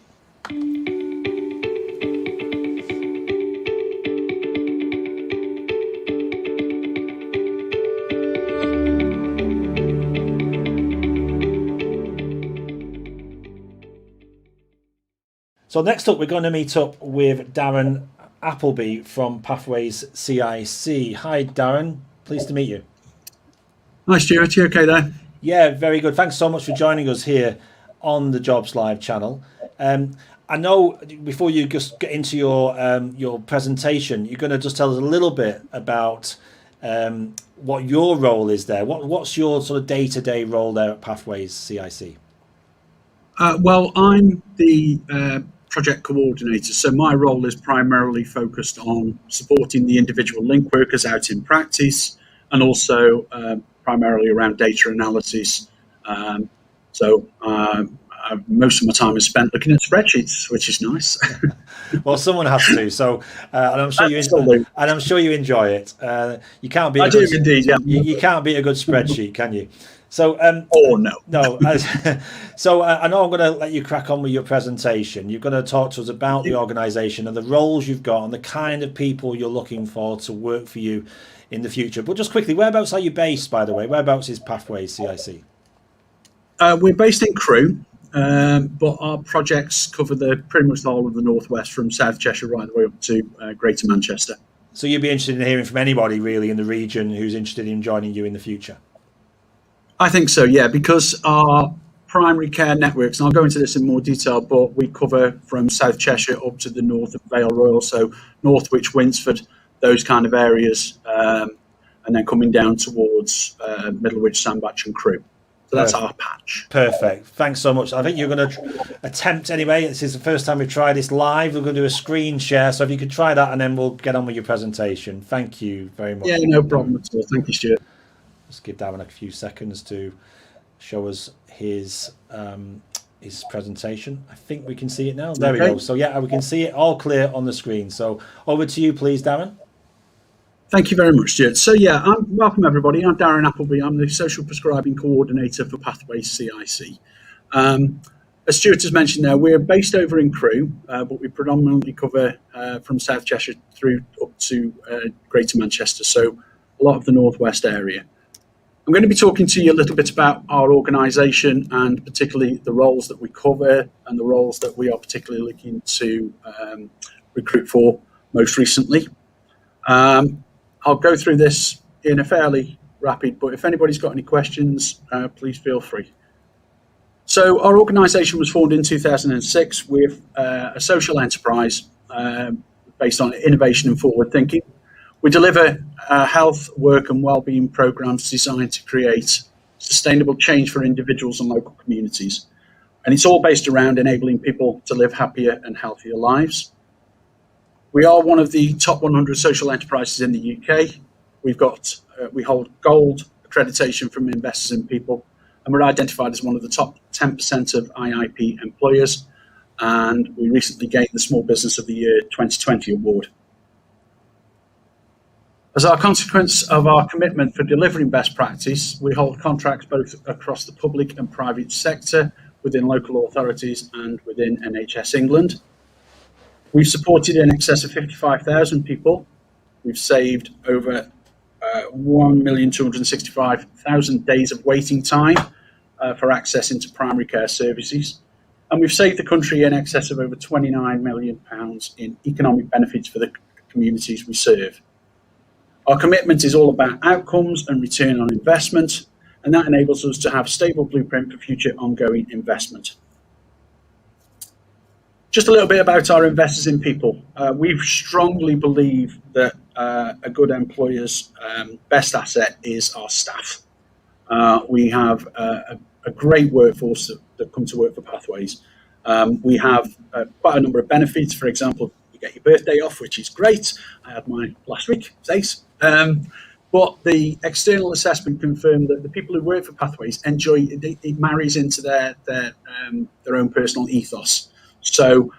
So next up, we're going to meet up with Darren Appleby from Pathways CIC. Hi, Darren. Pleased to meet you. Hi, Stuart. You okay there? Yeah, very good. Thanks so much for joining us here on the Jobs Live channel. I know before you just get into your presentation, you're going to just tell us a little bit about what your role is there. What's your sort of day-to-day role there at Pathways CIC? Well, I'm the project coordinator, so my role is primarily focused on supporting the individual link workers out in practice, and also primarily around data analysis. Most of my time is spent looking at spreadsheets, which is nice. Well, someone has to. So, and I'm sure you enjoy it. You can't beat. Indeed. Yeah. You can't beat a good spreadsheet, can you? So, no. So I know I'm going to let you crack on with your presentation. You're going to talk to us about the organisation and the roles you've got and the kind of people you're looking for to work for you in the future. But just quickly, whereabouts are you based, by the way? Whereabouts is Pathways CIC? We're based in Crewe, but our projects cover pretty much the whole of the Northwest, from South Cheshire right the way up to Greater Manchester. So you'd be interested in hearing from anybody really in the region who's interested in joining you in the future? I think so, yeah, because our primary care networks, and I'll go into this in more detail, but we cover from South Cheshire up to the north of Vale Royal, so Northwich, Winsford, those kind of areas, and then coming down towards Middlewich, Sandbach and Crewe. So that's our patch. Perfect. Thanks so much. I think you're going to attempt anyway. This is the first time we've tried this live. We're going to do a screen share. So if you could try that, and then we'll get on with your presentation. Thank you very much. Yeah, no problem at all. Thank you, Stuart. Just give Darren a few seconds to show us his presentation. I think we can see it now. There we go. So yeah, we can see it all clear on the screen. So over to you, please, Darren. Thank you very much, Stuart. So yeah, welcome everybody. I'm Darren Appleby. I'm the Social Prescribing Coordinator for Pathways CIC. As Stuart has mentioned there, we're based over in Crewe, but we predominantly cover from South Cheshire through up to Greater Manchester, so a lot of the Northwest area. I'm going to be talking to you a little bit about our organisation and particularly the roles that we cover and the roles that we are particularly looking to recruit for most recently. I'll go through this in a fairly rapid, but if anybody's got any questions, please feel free. So our organisation was formed in 2006 with a social enterprise based on innovation and forward thinking. We deliver health, work and wellbeing programs designed to create sustainable change for individuals and local communities. And it's all based around enabling people to live happier and healthier lives. We are one of the top 100 social enterprises in the UK. We hold gold accreditation from Investors in People, and we're identified as one of the top 10% of IIP employers. And we recently gained the Small Business of the Year 2020 award. As a consequence of our commitment for delivering best practice, we hold contracts both across the public and private sector, within local authorities and within NHS England. We've supported in excess of 55,000 people. We've saved over 1,265,000 days of waiting time for access into primary care services. And we've saved the country in excess of over £29 million in economic benefits for the communities we serve. Our commitment is all about outcomes and return on investment, and that enables us to have a stable blueprint for future ongoing investment. Just a little bit about our Investors in People. We strongly believe that a good employer's best asset is our staff. We have a great workforce that come to work for Pathways. We have quite a number of benefits. For example, you get your birthday off, which is great. I had mine last week, thanks. But the external assessment confirmed that the people who work for Pathways enjoy it. It marries into their own personal ethos. So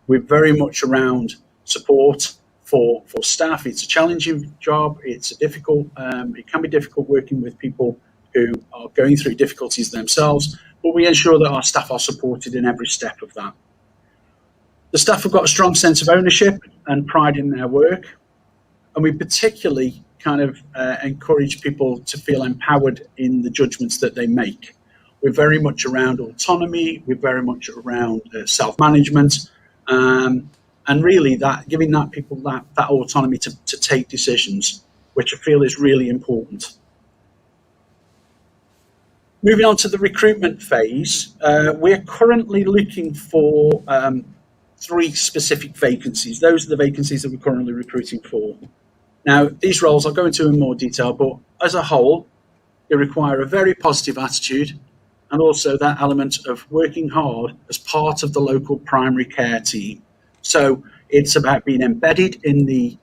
we're very much around support for staff. It's a challenging job. It's a difficult. It can be difficult working with people who are going through difficulties themselves, but we ensure that our staff are supported in every step of that. The staff have got a strong sense of ownership and pride in their work, and we particularly kind of encourage people to feel empowered in the judgments that they make. We're very much around autonomy. We're very much around self-management, and really giving people that autonomy to take decisions, which I feel is really important. Moving on to the recruitment phase, we're currently looking for 3 specific vacancies. Those are the vacancies that we're currently recruiting for. Now, these roles I'll go into in more detail, but as a whole, they require a very positive attitude and also that element of working hard as part of the local primary care team. So it's about being embedded in the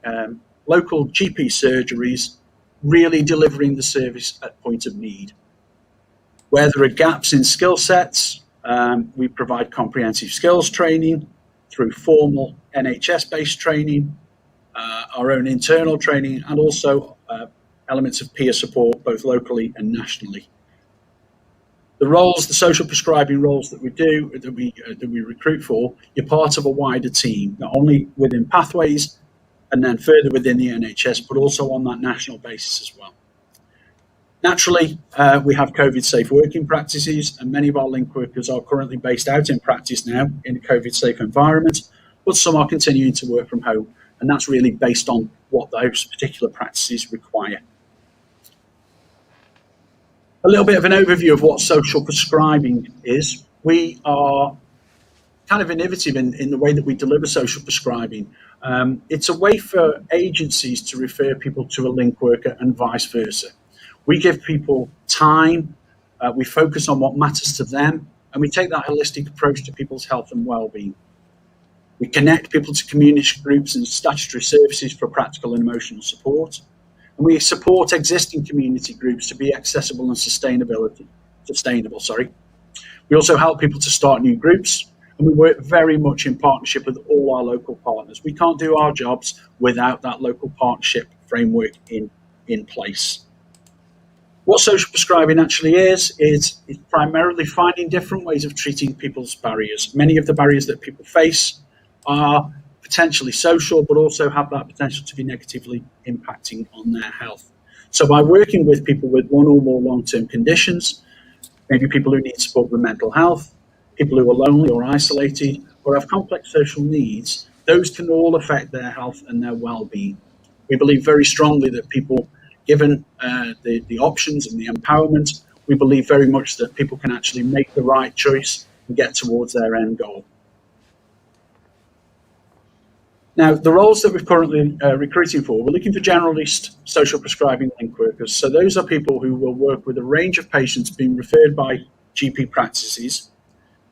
local GP surgeries, really delivering the service at point of need. Where there are gaps in skill sets, we provide comprehensive skills training through formal NHS-based training, our own internal training, and also elements of peer support, both locally and nationally. The roles, the social prescribing roles that we recruit for, you're part of a wider team, not only within Pathways and then further within the NHS, but also on that national basis as well. Naturally, we have COVID-safe working practices, and many of our link workers are currently based out in practice now in a COVID-safe environment, but some are continuing to work from home, and that's really based on what those particular practices require. A little bit of an overview of what social prescribing is. We are kind of innovative in the way that we deliver social prescribing. It's a way for agencies to refer people to a link worker and vice versa. We give people time, we focus on what matters to them, and we take that holistic approach to people's health and well-being. We connect people to community groups and statutory services for practical and emotional support. And we support existing community groups to be accessible and sustainable. We also help people to start new groups, and we work very much in partnership with all our local partners. We can't do our jobs without that local partnership framework in place. What social prescribing actually is primarily finding different ways of treating people's barriers. Many of the barriers that people face are potentially social, but also have that potential to be negatively impacting on their health. So by working with people with one or more long-term conditions, maybe people who need support with mental health, people who are lonely or isolated, or have complex social needs, those can all affect their health and their well-being. We believe very strongly that people, given the options and the empowerment, we believe very much that people can actually make the right choice and get towards their end goal. Now, the roles that we're currently recruiting for, we're looking for generalist social prescribing link workers. So those are people who will work with a range of patients being referred by GP practices,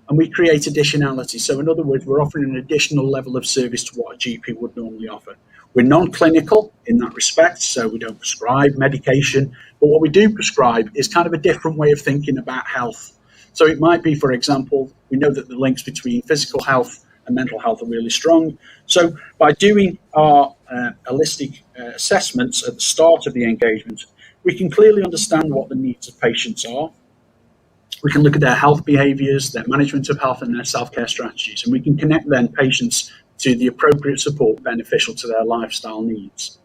and we create additionality. So in other words, we're offering an additional level of service to what a GP would normally offer. We're non-clinical in that respect, so we don't prescribe medication, but what we do prescribe is kind of a different way of thinking about health. So it might be, for example, we know that the links between physical health and mental health are really strong. So by doing our holistic assessments at the start of the engagement, we can clearly understand what the needs of patients are. We can look at their health behaviours, their management of health and their self-care strategies, and we can connect then patients to the appropriate support beneficial to their lifestyle needs.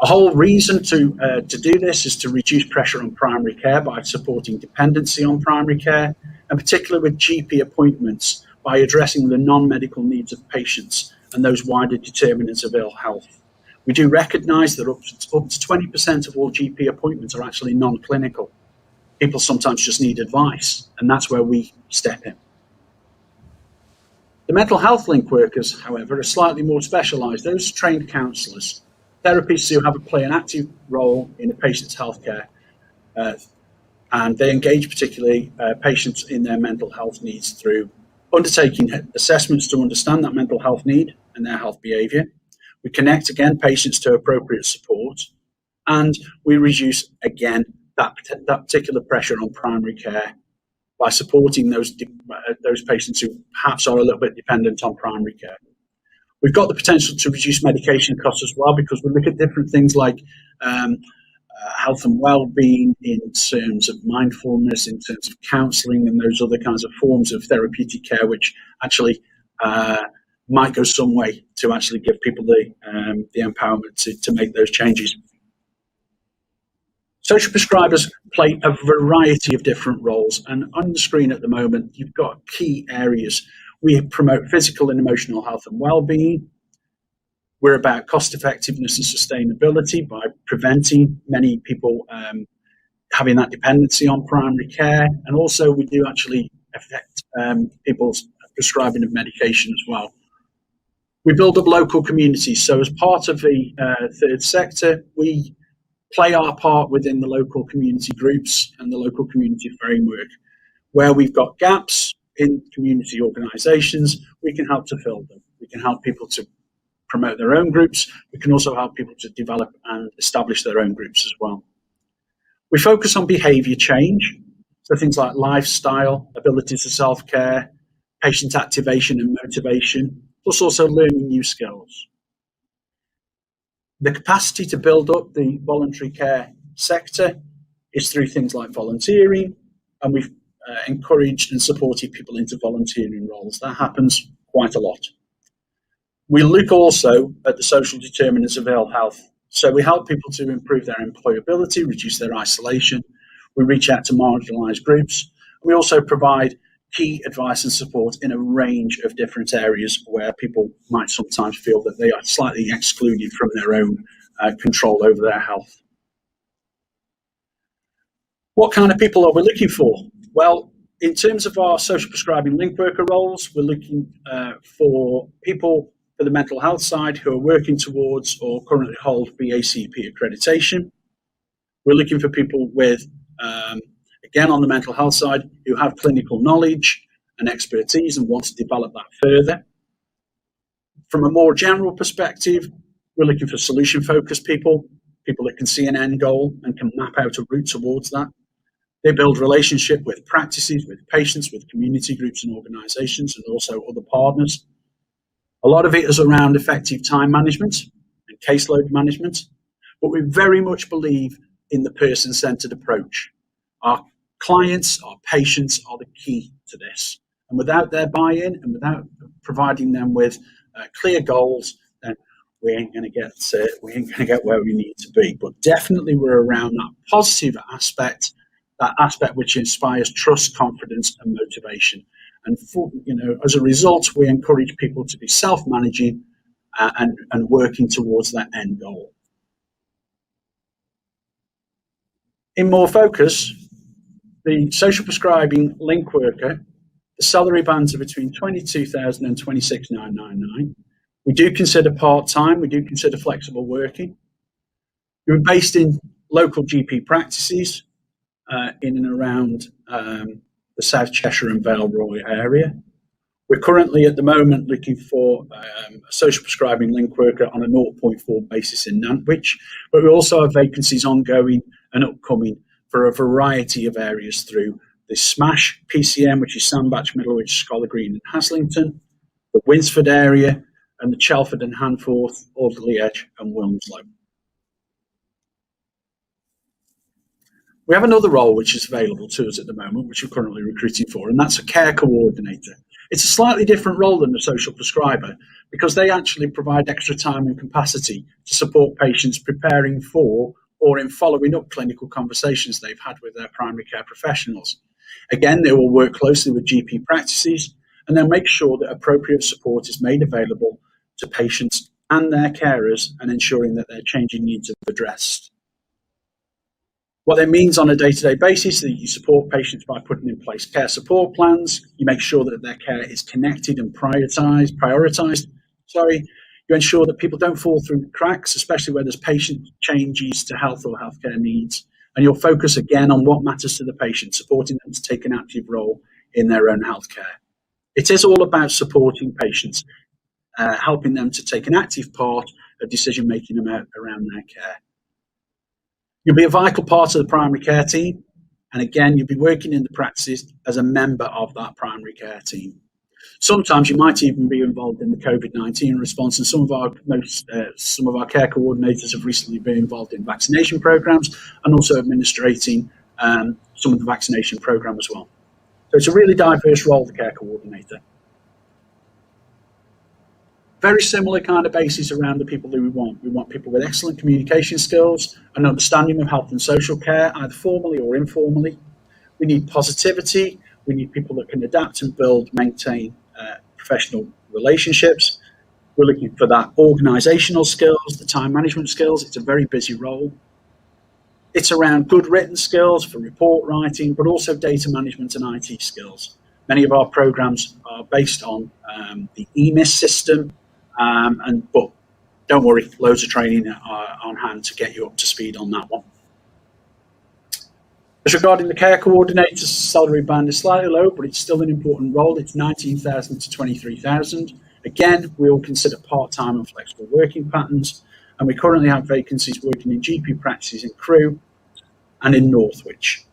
A whole reason to do this is to reduce pressure on primary care by supporting dependency on primary care, and particularly with GP appointments, by addressing the non-medical needs of patients and those wider determinants of ill health. We do recognise that up to 20% of all GP appointments are actually non-clinical. People sometimes just need advice, and that's where we step in. The mental health link workers, however, are slightly more specialised. Those are trained counsellors, therapists who play an active role in a patient's healthcare, and they engage particularly patients in their mental health needs through undertaking assessments to understand that mental health need and their health behaviour. We connect, again, patients to appropriate support, and we reduce, again, that particular pressure on primary care by supporting those patients who perhaps are a little bit dependent on primary care. We've got the potential to reduce medication costs as well, because we look at different things like health and well-being in terms of mindfulness, in terms of counselling and those other kinds of forms of therapeutic care, which actually might go some way to actually give people the empowerment to make those changes. Social prescribers play a variety of different roles, and on the screen at the moment, you've got key areas. We promote physical and emotional health and well-being. We're about cost effectiveness and sustainability by preventing many people having that dependency on primary care. And also we do actually affect people's prescribing of medication as well. We build up local communities. So as part of the third sector, we play our part within the local community groups and the local community framework. Where we've got gaps in community organisations, we can help to fill them. We can help people to promote their own groups. We can also help people to develop and establish their own groups as well. We focus on behaviour change, so things like lifestyle, abilities to self-care, patient activation and motivation, plus also learning new skills. The capacity to build up the voluntary care sector is through things like volunteering, and we've encouraged and supported people into volunteering roles. That happens quite a lot. We look also at the social determinants of ill health. So we help people to improve their employability, reduce their isolation. We reach out to marginalised groups. We also provide key advice and support in a range of different areas where people might sometimes feel that they are slightly excluded from their own control over their health. What kind of people are we looking for? Well, in terms of our social prescribing link worker roles, we're looking for people for the mental health side who are working towards or currently hold BACP accreditation. We're looking for people with, again, on the mental health side, who have clinical knowledge and expertise and want to develop that further. From a more general perspective, we're looking for solution-focused people, people that can see an end goal and can map out a route towards that. They build relationship with practices, with patients, with community groups and organisations, and also other partners. A lot of it is around effective time management and caseload management, but we very much believe in the person-centred approach. Our clients, our patients are the key to this. And without their buy-in and without providing them with clear goals, then we ain't going to get where we need to be. But definitely we're around that positive aspect, that aspect which inspires trust, confidence, and motivation. And as a result, we encourage people to be self-managing and working towards that end goal. In more focus, the social prescribing link worker, the salary bands are between 22,000 and 26,999. We do consider part-time, we do consider flexible working. We're based in local GP practices in and around the South Cheshire and Vale Roy area. We're currently at the moment looking for a social prescribing link worker on a 0.4 basis in Nantwich, but we also have vacancies ongoing and upcoming for a variety of areas through the SMASH PCM, which is Sandbach, Middlewich, Scholar Green and Haslington, the Winsford area, and the Chelford and Hanforth, Alderley Edge and Wilmslow. We have another role which is available to us at the moment, which we're currently recruiting for, and that's a care coordinator. It's a slightly different role than the social prescriber because they actually provide extra time and capacity to support patients preparing for or in following up clinical conversations they've had with their primary care professionals. Again, they will work closely with GP practices and they'll make sure that appropriate support is made available to patients and their carers and ensuring that their changing needs are addressed. What that means on a day-to-day basis is that you support patients by putting in place care support plans. You make sure that their care is connected and prioritized. You ensure that people don't fall through the cracks, especially where there's patient changes to health or healthcare needs. And you'll focus again on what matters to the patient, supporting them to take an active role in their own healthcare. It is all about supporting patients, helping them to take an active part of decision-making around their care. You'll be a vital part of the primary care team. And again, you'll be working in the practices as a member of that primary care team. Sometimes you might even be involved in the COVID-19 response, and some of our care coordinators have recently been involved in vaccination programs and also administrating some of the vaccination program as well. So it's a really diverse role, the care coordinator. Very similar kind of basis around the people that we want. We want people with excellent communication skills and understanding of health and social care, either formally or informally. We need positivity. We need people that can adapt and maintain professional relationships. We're looking for that organisational skills, the time management skills. It's a very busy role. It's around good written skills for report writing, but also data management and IT skills. Many of our programs are based on the EMIS system, but don't worry, loads of training on hand to get you up to speed on that one. As regarding the care coordinator's salary band is slightly low, but it's still an important role. It's 19,000 to 23,000. Again, we will consider part-time and flexible working patterns, and we currently have vacancies working in GP practices in Crewe and in Northwich.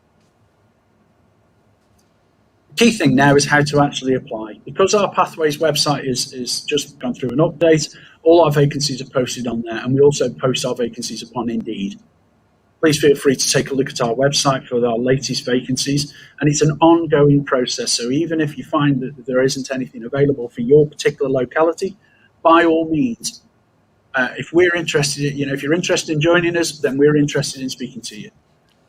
The key thing now is how to actually apply. Because our Pathways website is just gone through an update, all our vacancies are posted on there, and we also post our vacancies upon Indeed. Please feel free to take a look at our website for our latest vacancies, and it's an ongoing process. So even if you find that there isn't anything available for your particular locality, by all means, if we're interested, if you're interested in joining us, then we're interested in speaking to you.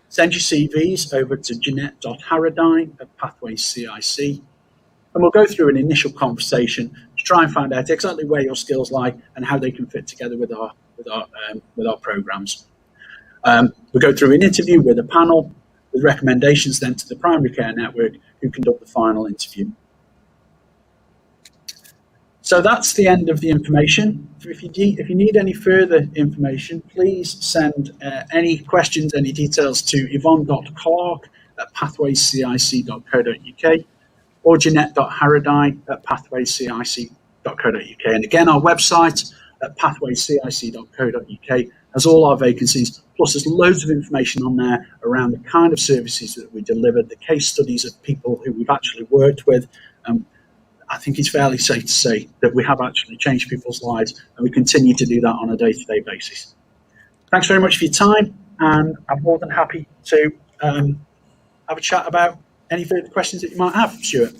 Send your CVs over to Jeanette.Harradine@Pathways CIC, and we'll go through an initial conversation to try and find out exactly where your skills lie and how they can fit together with our programs. We go through an interview with a panel with recommendations then to the primary care network, who conduct the final interview. So that's the end of the information. If you need any further information, please send any questions, any details to yvonne.clark@pathwayscic.co.uk or jeanette.harradine@pathwayscic.co.uk. And again, our website at pathwayscic.co.uk has all our vacancies, plus there's loads of information on there around the kind of services that we delivered, the case studies of people who we've actually worked with. I think it's fairly safe to say that we have actually changed people's lives, and we continue to do that on a day-to-day basis. Thanks very much for your time, and I'm more than happy to have a chat about any further questions that you might have, Stuart.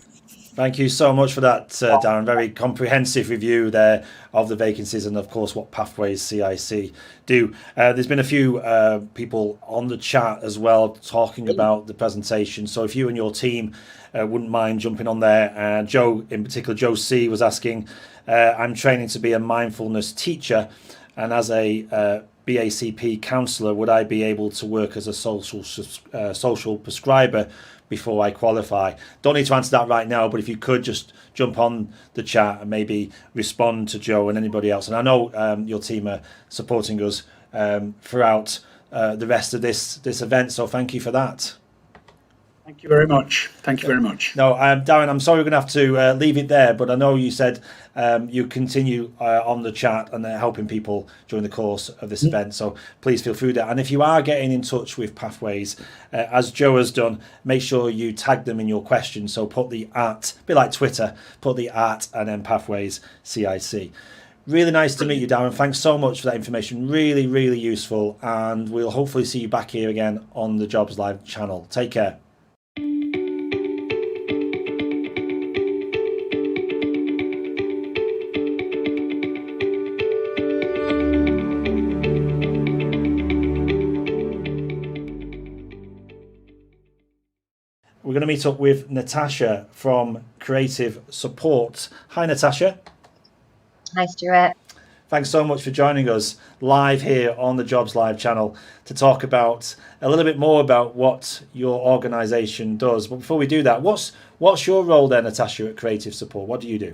Thank you so much for that, Darren. Very comprehensive review there of the vacancies and, of course, what Pathways CIC do. There's been a few people on the chat as well talking about the presentation. So if you and your team wouldn't mind jumping on there. Joe, in particular, Joe C, was asking, I'm training to be a mindfulness teacher, and as a BACP counsellor, would I be able to work as a social prescriber before I qualify? Don't need to answer that right now, but if you could just jump on the chat and maybe respond to Joe and anybody else. And I know your team are supporting us throughout the rest of this event, so thank you for that. Thank you very much. Thank you very much. No, Darren, I'm sorry we're going to have to leave it there, but I know you said you continue on the chat and helping people during the course of this event, so please feel free to. And if you are getting in touch with Pathways, as Joe has done, make sure you tag them in your questions. So put the @ a bit like Twitter, put the @ and then Pathways CIC. Really nice to meet you, Darren. Thanks so much for that information. Really, really useful. And we'll hopefully see you back here again on the Jobs Live channel. Take care. We're going to meet up with Natasha from Creative Support. Hi, Natasha. Hi, Stuart. Thanks so much for joining us live here on the Jobs Live channel to talk about a little bit more about what your organisation does. But before we do that, what's your role there, Natasha, at Creative Support? What do you do?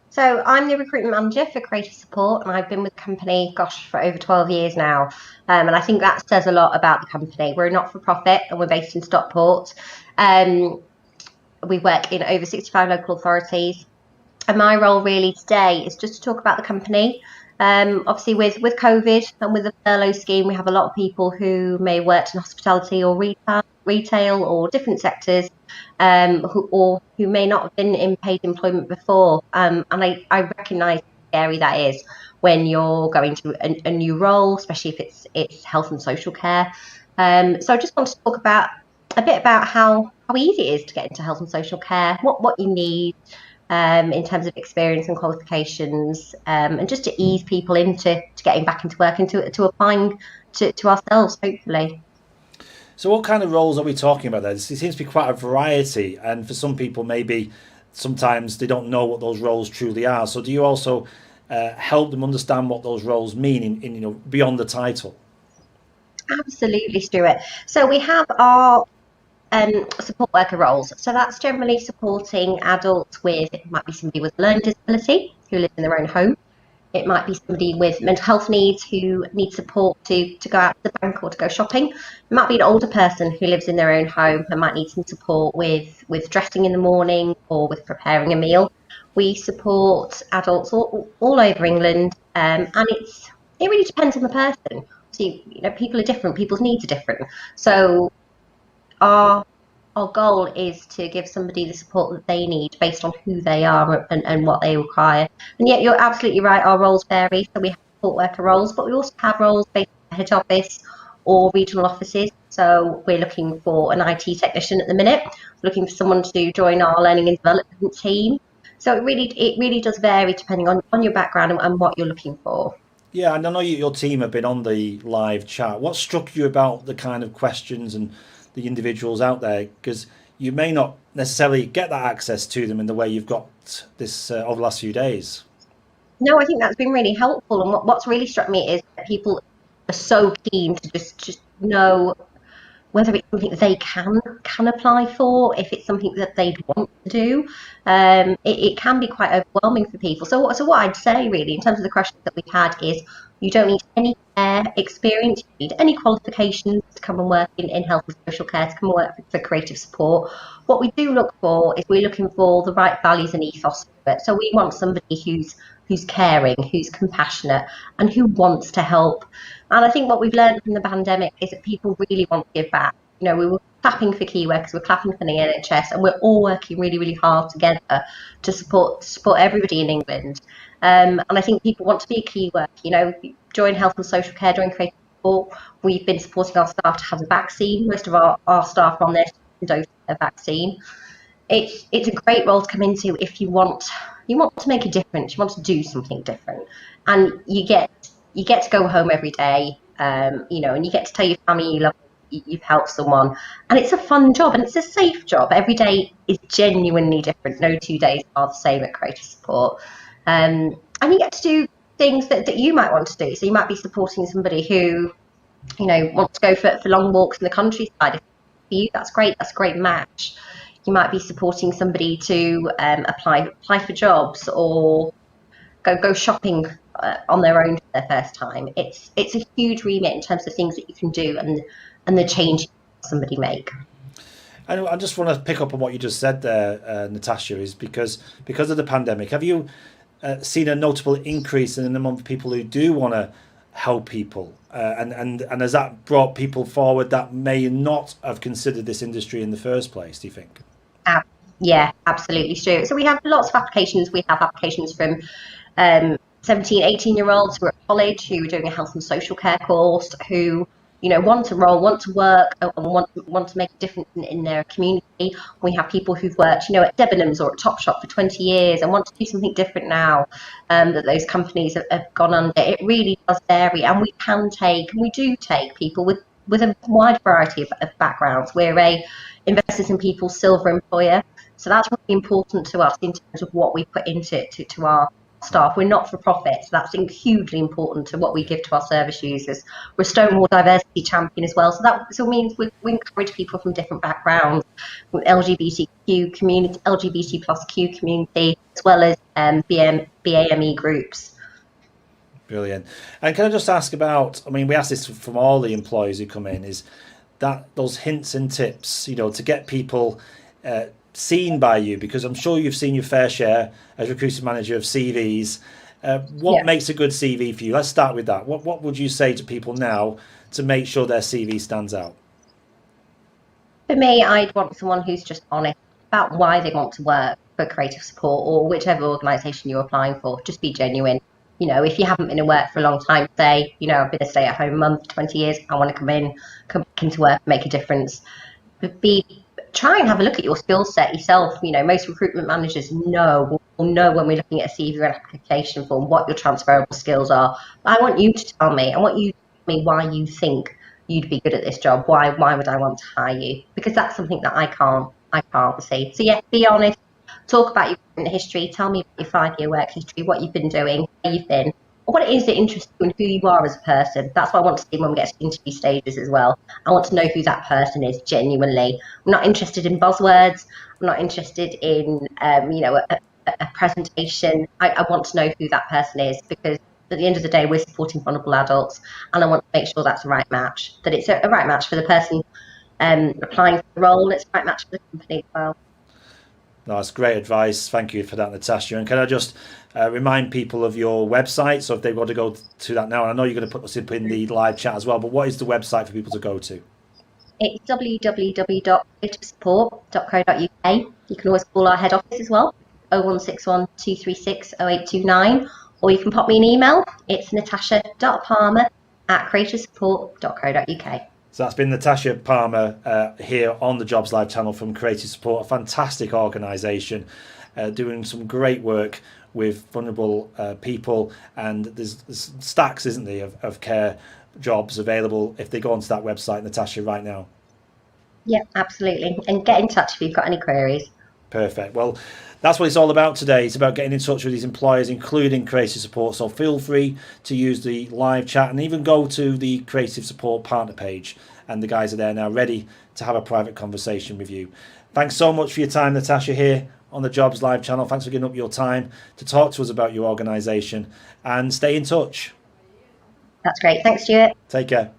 So I'm the recruitment manager for Creative Support, and I've been with the company, for over 12 years now. And I think that says a lot about the company. We're a not-for-profit, and we're based in Stockport. We work in over 65 local authorities. And my role really today is just to talk about the company. Obviously, with COVID and with the furlough scheme, we have a lot of people who may have worked in hospitality or retail or different sectors, who may not have been in paid employment before. And I recognise how scary that is when you're going to a new role, especially if it's health and social care. So I just want to talk a bit about how easy it is to get into health and social care, what you need in terms of experience and qualifications, and just to ease people into getting back into work and to applying to ourselves, hopefully. So what kind of roles are we talking about there? It seems to be quite a variety, and for some people maybe sometimes they don't know what those roles truly are. So do you also help them understand what those roles mean in beyond the title? Absolutely, Stuart. So we have our support worker roles. So that's generally supporting adults with, it might be somebody with a learning disability who lives in their own home. It might be somebody with mental health needs who needs support to go out to the bank or to go shopping. It might be an older person who lives in their own home and might need some support with dressing in the morning or with preparing a meal. We support adults all over England, and it really depends on the person. So, people are different, people's needs are different. So our goal is to give somebody the support that they need based on who they are and what they require. And yet you're absolutely right, our roles vary. So we have support worker roles, but we also have roles based on head office or regional offices. So we're looking for an IT technician at the minute, looking for someone to join our learning and development team. So it really does vary depending on your background and what you're looking for. Yeah, and I know your team have been on the live chat. What struck you about the kind of questions and the individuals out there? Because you may not necessarily get that access to them in the way you've got this over the last few days. No, I think that's been really helpful. And what's really struck me is that people are so keen to just know whether it's something they can apply for, if it's something that they'd want to do. It can be quite overwhelming for people. So what I'd say really in terms of the questions that we've had is, you don't need any care experience, you need any qualifications to come and work in health and social care, to come and work for creative support. What we do look for is we're looking for the right values and ethos for it. So we want somebody who's caring, who's compassionate, and who wants to help. And I think what we've learned from the pandemic is that people really want to give back. We were clapping for key workers, we're clapping for the NHS, and we're all working really, really hard together to support everybody in England. And I think people want to be a key worker. Join health and social care, join creative support. We've been supporting our staff to have a vaccine. Most of our staff are on their second dose of vaccine. It's a great role to come into if you want to make a difference, you want to do something different, and you get to go home every day, and you get to tell your family you love them, you've helped someone, and it's a fun job and it's a safe job. Every day is genuinely different. No 2 days are the same at Creative Support, and you get to do things that you might want to do. So you might be supporting somebody who wants to go for long walks in the countryside. For you, that's great. That's a great match. You might be supporting somebody to apply for jobs or go shopping on their own for their first time. It's a huge remit in terms of things that you can do and the change somebody make. And I just want to pick up on what you just said there, Natasha, is because of the pandemic, have you seen a notable increase in the number of people who do want to help people? And has that brought people forward that may not have considered this industry in the first place, do you think? Yeah, absolutely, Stuart. So we have lots of applications. We have applications from 17, 18-year-olds who are at college, who are doing a health and social care course, who want to roll, want to work, and want to make a difference in their community. We have people who've worked, at Debenhams or at Topshop for 20 years and want to do something different now that those companies have gone under. It really does vary, and we do take people with a wide variety of backgrounds. We're a Investors in People silver employer, so that's really important to us in terms of what we put into to our staff. We're not for profit, so that's hugely important to what we give to our service users. We're a Stonewall Diversity Champion as well, so means we encourage people from different backgrounds, from LGBTQ community, LGBT plus Q community, as well as BAME groups. Brilliant. And can I just ask about, we ask this from all the employees who come in, is that those hints and tips, to get people seen by you, because I'm sure you've seen your fair share as recruiting manager of CVs. What makes a good CV for you? Let's start with that. What would you say to people now to make sure their CV stands out? For me, I'd want someone who's just honest about why they want to work for Creative Support or whichever organisation you're applying for. Just be genuine. If you haven't been in work for a long time, say, I've been a stay-at-home mum for 20 years, I want to come back into work, make a difference. But try and have a look at your skill set yourself. Most recruitment managers will know when we're looking at a CV or an application form what your transferable skills are. But I want you to tell me. I want you to tell me why you think you'd be good at this job. Why would I want to hire you? Because that's something that I can't see. So be honest. Talk about your history. Tell me about your 5-year work history, what you've been doing, where you've been, what it is that interests you and who you are as a person. That's what I want to see when we get to interview stages as well. I want to know who that person is genuinely. I'm not interested in buzzwords. I'm not interested in, a presentation. I want to know who that person is, because at the end of the day, we're supporting vulnerable adults, and I want to make sure that's the right match, that it's a right match for the person applying for the role, it's the right match for the company as well. No, that's great advice. Thank you for that, Natasha. And can I just remind people of your website? So if they want to go to that now, and I know you're going to put this up in the live chat as well, but what is the website for people to go to? It's www.creativesupport.co.uk. You can always call our head office as well, 0161 236 0829, or you can pop me an email. It's natasha.palmer@creativesupport.co.uk. So that's been Natasha Palmer here on the Jobs Live channel from Creative Support, a fantastic organisation doing some great work with vulnerable people, and there's stacks, isn't there, of care jobs available if they go onto that website, Natasha, right now. Yeah, absolutely. And get in touch if you've got any queries. Perfect. Well, that's what it's all about today. It's about getting in touch with these employers, including Creative Support. So feel free to use the live chat and even go to the Creative Support partner page. And the guys are there now ready to have a private conversation with you. Thanks so much for your time, Natasha, here on the Jobs Live channel. Thanks for giving up your time to talk to us about your organisation, and stay in touch. That's great. Thanks, Stuart. Take care.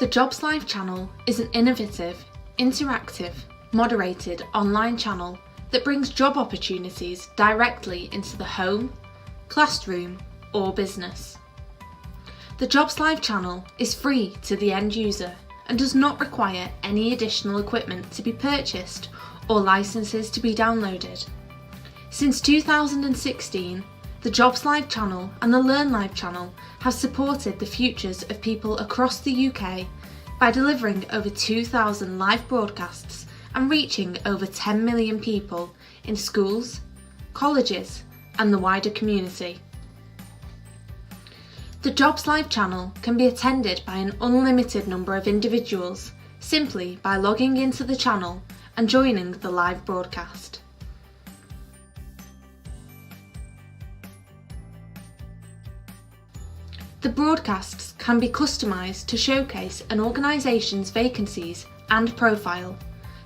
The Jobs Live channel is an innovative, interactive, moderated online channel that brings job opportunities directly into the home, classroom, or business. The Jobs Live channel is free to the end user and does not require any additional equipment to be purchased or licenses to be downloaded. Since 2016, the Jobs Live channel and the Learn Live channel have supported the futures of people across the UK by delivering over 2,000 live broadcasts and reaching over 10 million people in schools, colleges, and the wider community. The Jobs Live channel can be attended by an unlimited number of individuals simply by logging into the channel and joining the live broadcast. The broadcasts can be customised to showcase an organisation's vacancies and profile,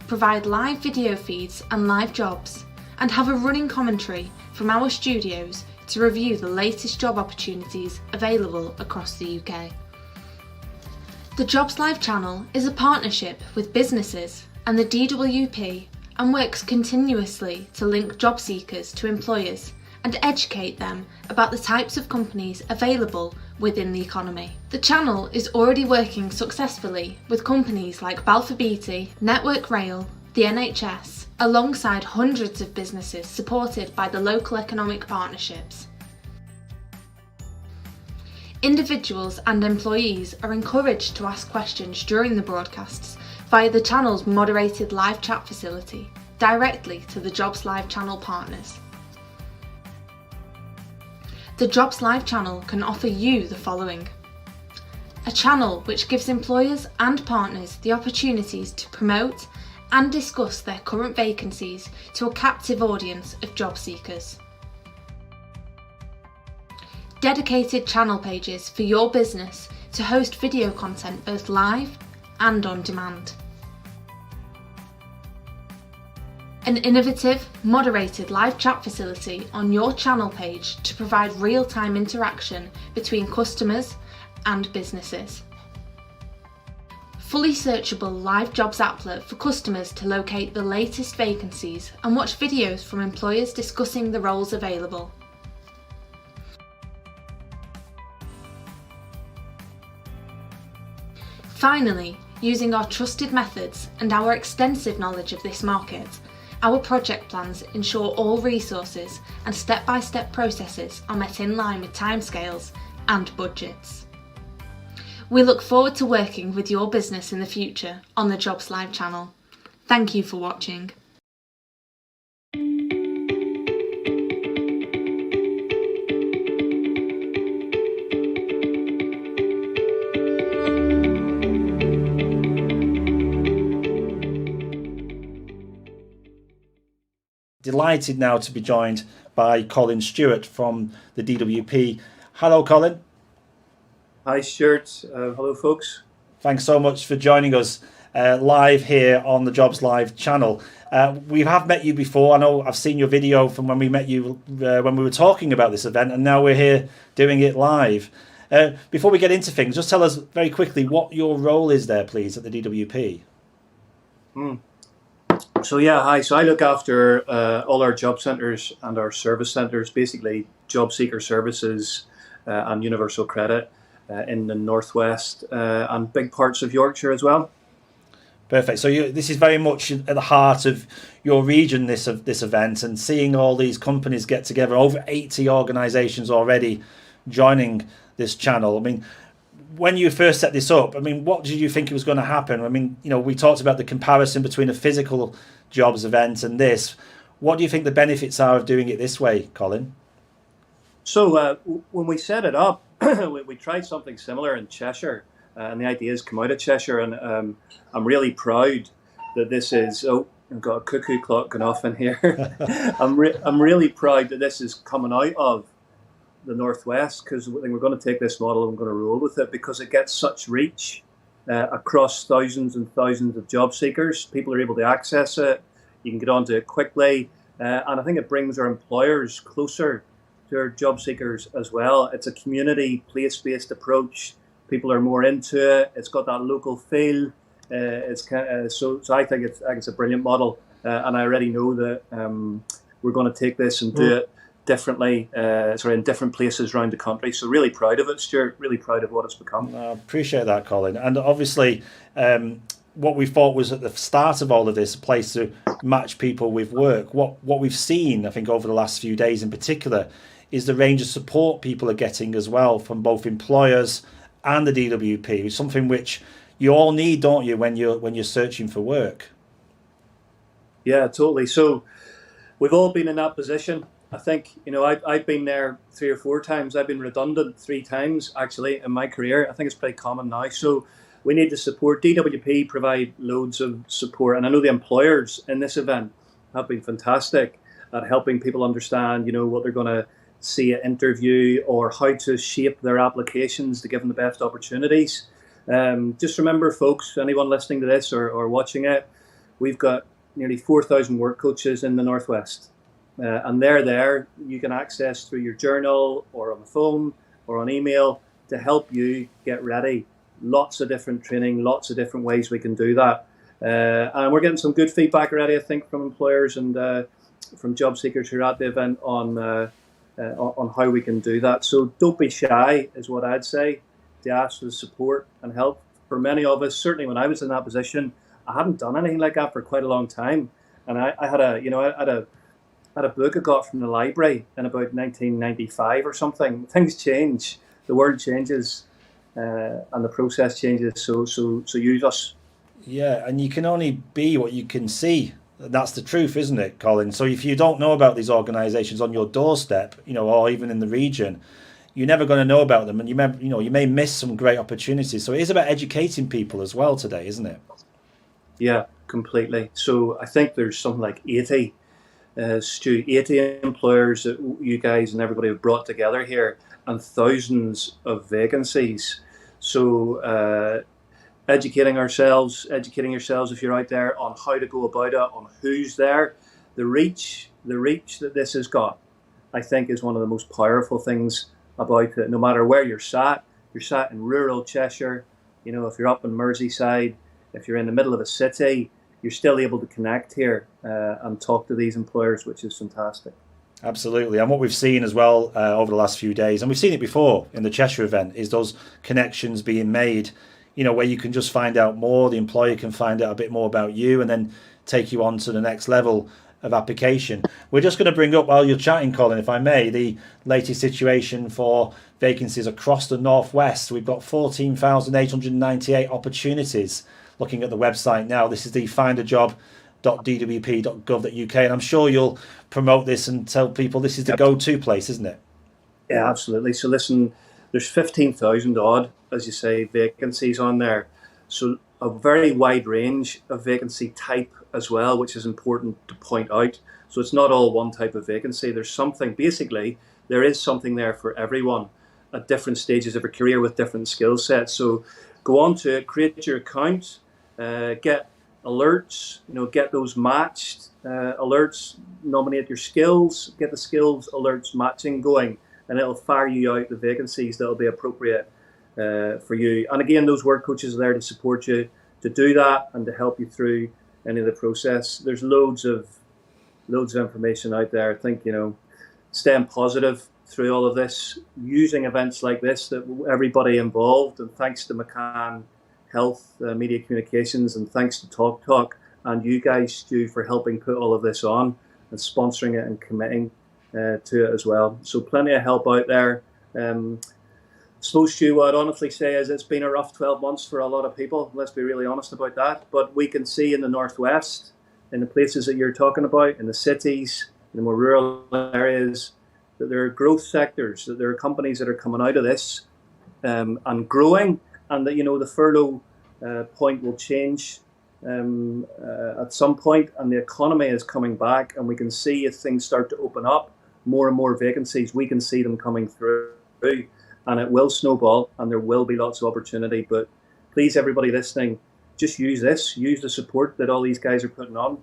provide live video feeds and live jobs, and have a running commentary from our studios to review the latest job opportunities available across the UK. The Jobs Live channel is a partnership with businesses and the DWP and works continuously to link job seekers to employers and educate them about the types of companies available within the economy. The channel is already working successfully with companies like Balfour Beatty, Network Rail, the NHS, alongside hundreds of businesses supported by the local economic partnerships. Individuals and employees are encouraged to ask questions during the broadcasts via the channel's moderated live chat facility, directly to the Jobs Live channel partners. The Jobs Live channel can offer you the following: a channel which gives employers and partners the opportunities to promote and discuss their current vacancies to a captive audience of job seekers. Dedicated channel pages for your business to host video content both live and on demand. An innovative, moderated live chat facility on your channel page to provide real-time interaction between customers and businesses. Fully searchable live jobs applet for customers to locate the latest vacancies and watch videos from employers discussing the roles available. Finally, using our trusted methods and our extensive knowledge of this market, our project plans ensure all resources and step-by-step processes are met in line with timescales and budgets. We look forward to working with your business in the future on the Jobs Live channel. Thank you for watching. Delighted now to be joined by Colin Stewart from the DWP. Hello, Colin. Hi, Stuart. Hello, folks. Thanks so much for joining us live here on the Jobs Live channel. We have met you before. I know I've seen your video from when we met you when we were talking about this event, and now we're here doing it live. Before we get into things, just tell us very quickly what your role is there, please, at the DWP. So yeah, hi. So I look after all our job centres and our service centres, basically job seeker services and universal credit in the northwest and big parts of Yorkshire as well. Perfect. So this is very much at the heart of your region, this event, and seeing all these companies get together, over 80 organisations already joining this channel. I mean, when you first set this up, I mean, what did you think was going to happen? I mean, you know, we talked about the comparison between a physical jobs event and this. What do you think the benefits are of doing it this way, Colin? So when we set it up, we tried something similar in Cheshire, and the ideas come out of Cheshire, and I'm really proud that this is. Oh, I've got a cuckoo clock going off in here. I'm really proud that this is coming out of the northwest, because I think we're going to take this model and we're going to roll with it, because it gets such reach across thousands and thousands of job seekers. People are able to access it. You can get onto it quickly, and I think it brings our employers closer to our job seekers as well. It's a community place-based approach. People are more into it. It's got that local feel. So I think it's a brilliant model, and I already know that we're going to take this and do it differently, in different places around the country. So really proud of it, Stuart. Really proud of what it's become. I appreciate that, Colin. And obviously, what we thought was at the start of all of this, a place to match people with work. What we've seen, I think, over the last few days in particular, is the range of support people are getting as well from both employers and the DWP. Something which you all need, don't you, when you're searching for work? Yeah, totally. So we've all been in that position. I think, you know, I've been there 3 or 4 times. I've been redundant 3 times, actually, in my career. I think it's pretty common now. So we need to support. DWP provide loads of support. And I know the employers in this event have been fantastic at helping people understand, you know, what they're going to see at interview or how to shape their applications to give them the best opportunities. Just remember, folks, anyone listening to this or watching it, we've got nearly 4,000 work coaches in the Northwest. And they're there. You can access through your journal or on the phone or on email to help you get ready. Lots of different training, lots of different ways we can do that. And we're getting some good feedback already, I think, from employers and from job seekers who are at the event on how we can do that. So don't be shy, is what I'd say, to ask for the support and help. For many of us, certainly when I was in that position, I hadn't done anything like that for quite a long time. And I had a book I got from the library in about 1995 or something. Things change, the world changes, and the process changes. So use us. Yeah, and you can only be what you can see. That's the truth, isn't it, Colin? So if you don't know about these organisations on your doorstep, you know, or even in the region, you're never going to know about them, and you may miss some great opportunities. So it is about educating people as well today, isn't it? Yeah, completely. So I think there's something like 80 employers that you guys and everybody have brought together here, and thousands of vacancies. So educating yourselves if you're out there on how to go about it, on who's there, the reach that this has got, I think, is one of the most powerful things about it. No matter where you're sat in rural Cheshire, you know, if you're up in Merseyside, if you're in the middle of a city, you're still able to connect here and talk to these employers, which is fantastic. Absolutely. And what we've seen as well over the last few days, and we've seen it before in the Cheshire event, is those connections being made, you know, where you can just find out more, the employer can find out a bit more about you and then take you on to the next level. of application. We're just going to bring up, while you're chatting, Colin, if I may, the latest situation for vacancies across the Northwest. We've got 14,898 opportunities. Looking at the website now, this is the findajob.dwp.gov.uk, and I'm sure you'll promote this and tell people this is the go-to place, isn't it? Yeah, absolutely. So listen, there's 15,000 odd, as you say, vacancies on there. So a very wide range of vacancy type as well, which is important to point out. So it's not all one type of vacancy. There's something, basically, there is something there for everyone at different stages of a career with different skill sets. So go on to it, create your account, get alerts, get those matched alerts, nominate your skills, get the skills alerts matching going, and it'll fire you out the vacancies that'll be appropriate for you. And again, those work coaches are there to support you to do that and to help you through any of the process. There's loads of information out there. I think, staying positive through all of this, using events like this, that everybody involved, and thanks to McCann Health Media Communications, and thanks to Talk and you guys, Stu, for helping put all of this on and sponsoring it and committing to it as well. So plenty of help out there. Suppose, Stu, what I'd honestly say is it's been a rough 12 months for a lot of people. Let's be really honest about that. But we can see in the Northwest, in the places that you're talking about, in the cities, in the more rural areas, that there are growth sectors, that there are companies that are coming out of this and growing, and that, the furlough point will change at some point, and the economy is coming back, and we can see if things start to open up, more and more vacancies, we can see them coming through. And it will snowball, and there will be lots of opportunity. But please, everybody listening, just use the support that all these guys are putting on.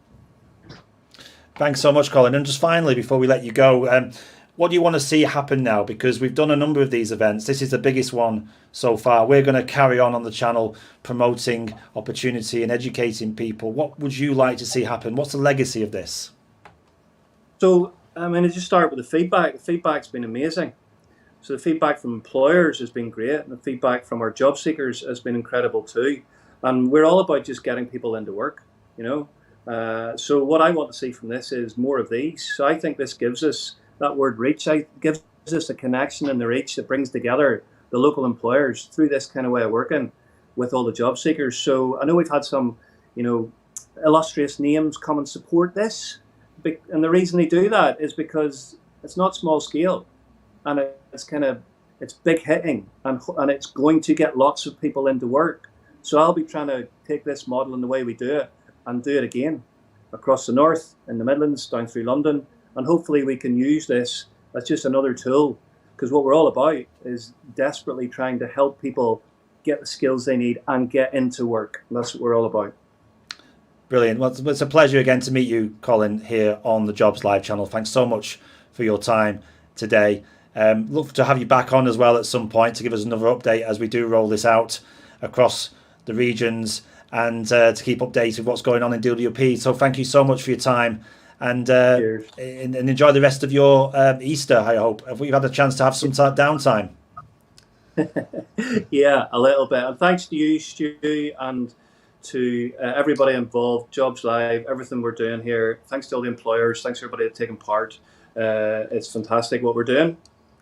Thanks so much, Colin. And just finally, before we let you go, what do you want to see happen now? Because we've done a number of these events. This is the biggest one so far. We're going to carry on the channel promoting opportunity and educating people. What would you like to see happen? What's the legacy of this? So, I just start with the feedback. The feedback's been amazing. So the feedback from employers has been great, and the feedback from our job seekers has been incredible too. And we're all about just getting people into work, So what I want to see from this is more of these. So I think this gives us that word reach. Gives us a connection and the reach that brings together the local employers through this kind of way of working with all the job seekers. So I know we've had some, illustrious names come and support this. And the reason they do that is because it's not small scale. And it's big hitting, and it's going to get lots of people into work. So I'll be trying to take this model and the way we do it and do it again across the north, in the Midlands, down through London, and hopefully we can use this as just another tool, because what we're all about is desperately trying to help people get the skills they need and get into work. And that's what we're all about. Brilliant. Well, it's a pleasure again to meet you, Colin, here on the Jobs Live channel. Thanks so much for your time today. Love to have you back on as well at some point to give us another update as we do roll this out across the regions, and to keep updated with what's going on in DWP. So thank you so much for your time, and enjoy the rest of your Easter, I hope. Have we had a chance to have some downtime? Yeah, a little bit. And thanks to you, Stu, and to everybody involved, Jobs Live, everything we're doing here. Thanks to all the employers. Thanks to everybody that's taking part. It's fantastic what we're doing.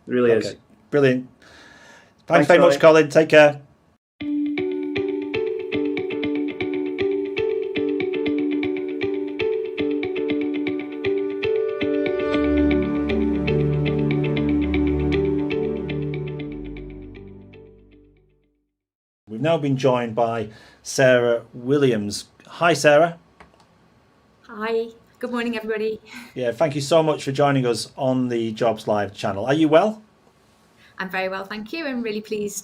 It really is. Brilliant. Thanks very much, Colin. Take care. We've now been joined by Sarah Williams. Hi, Sarah. Hi. Good morning, everybody. Yeah, thank you so much for joining us on the Jobs Live channel. Are you well? I'm very well, thank you. I'm really pleased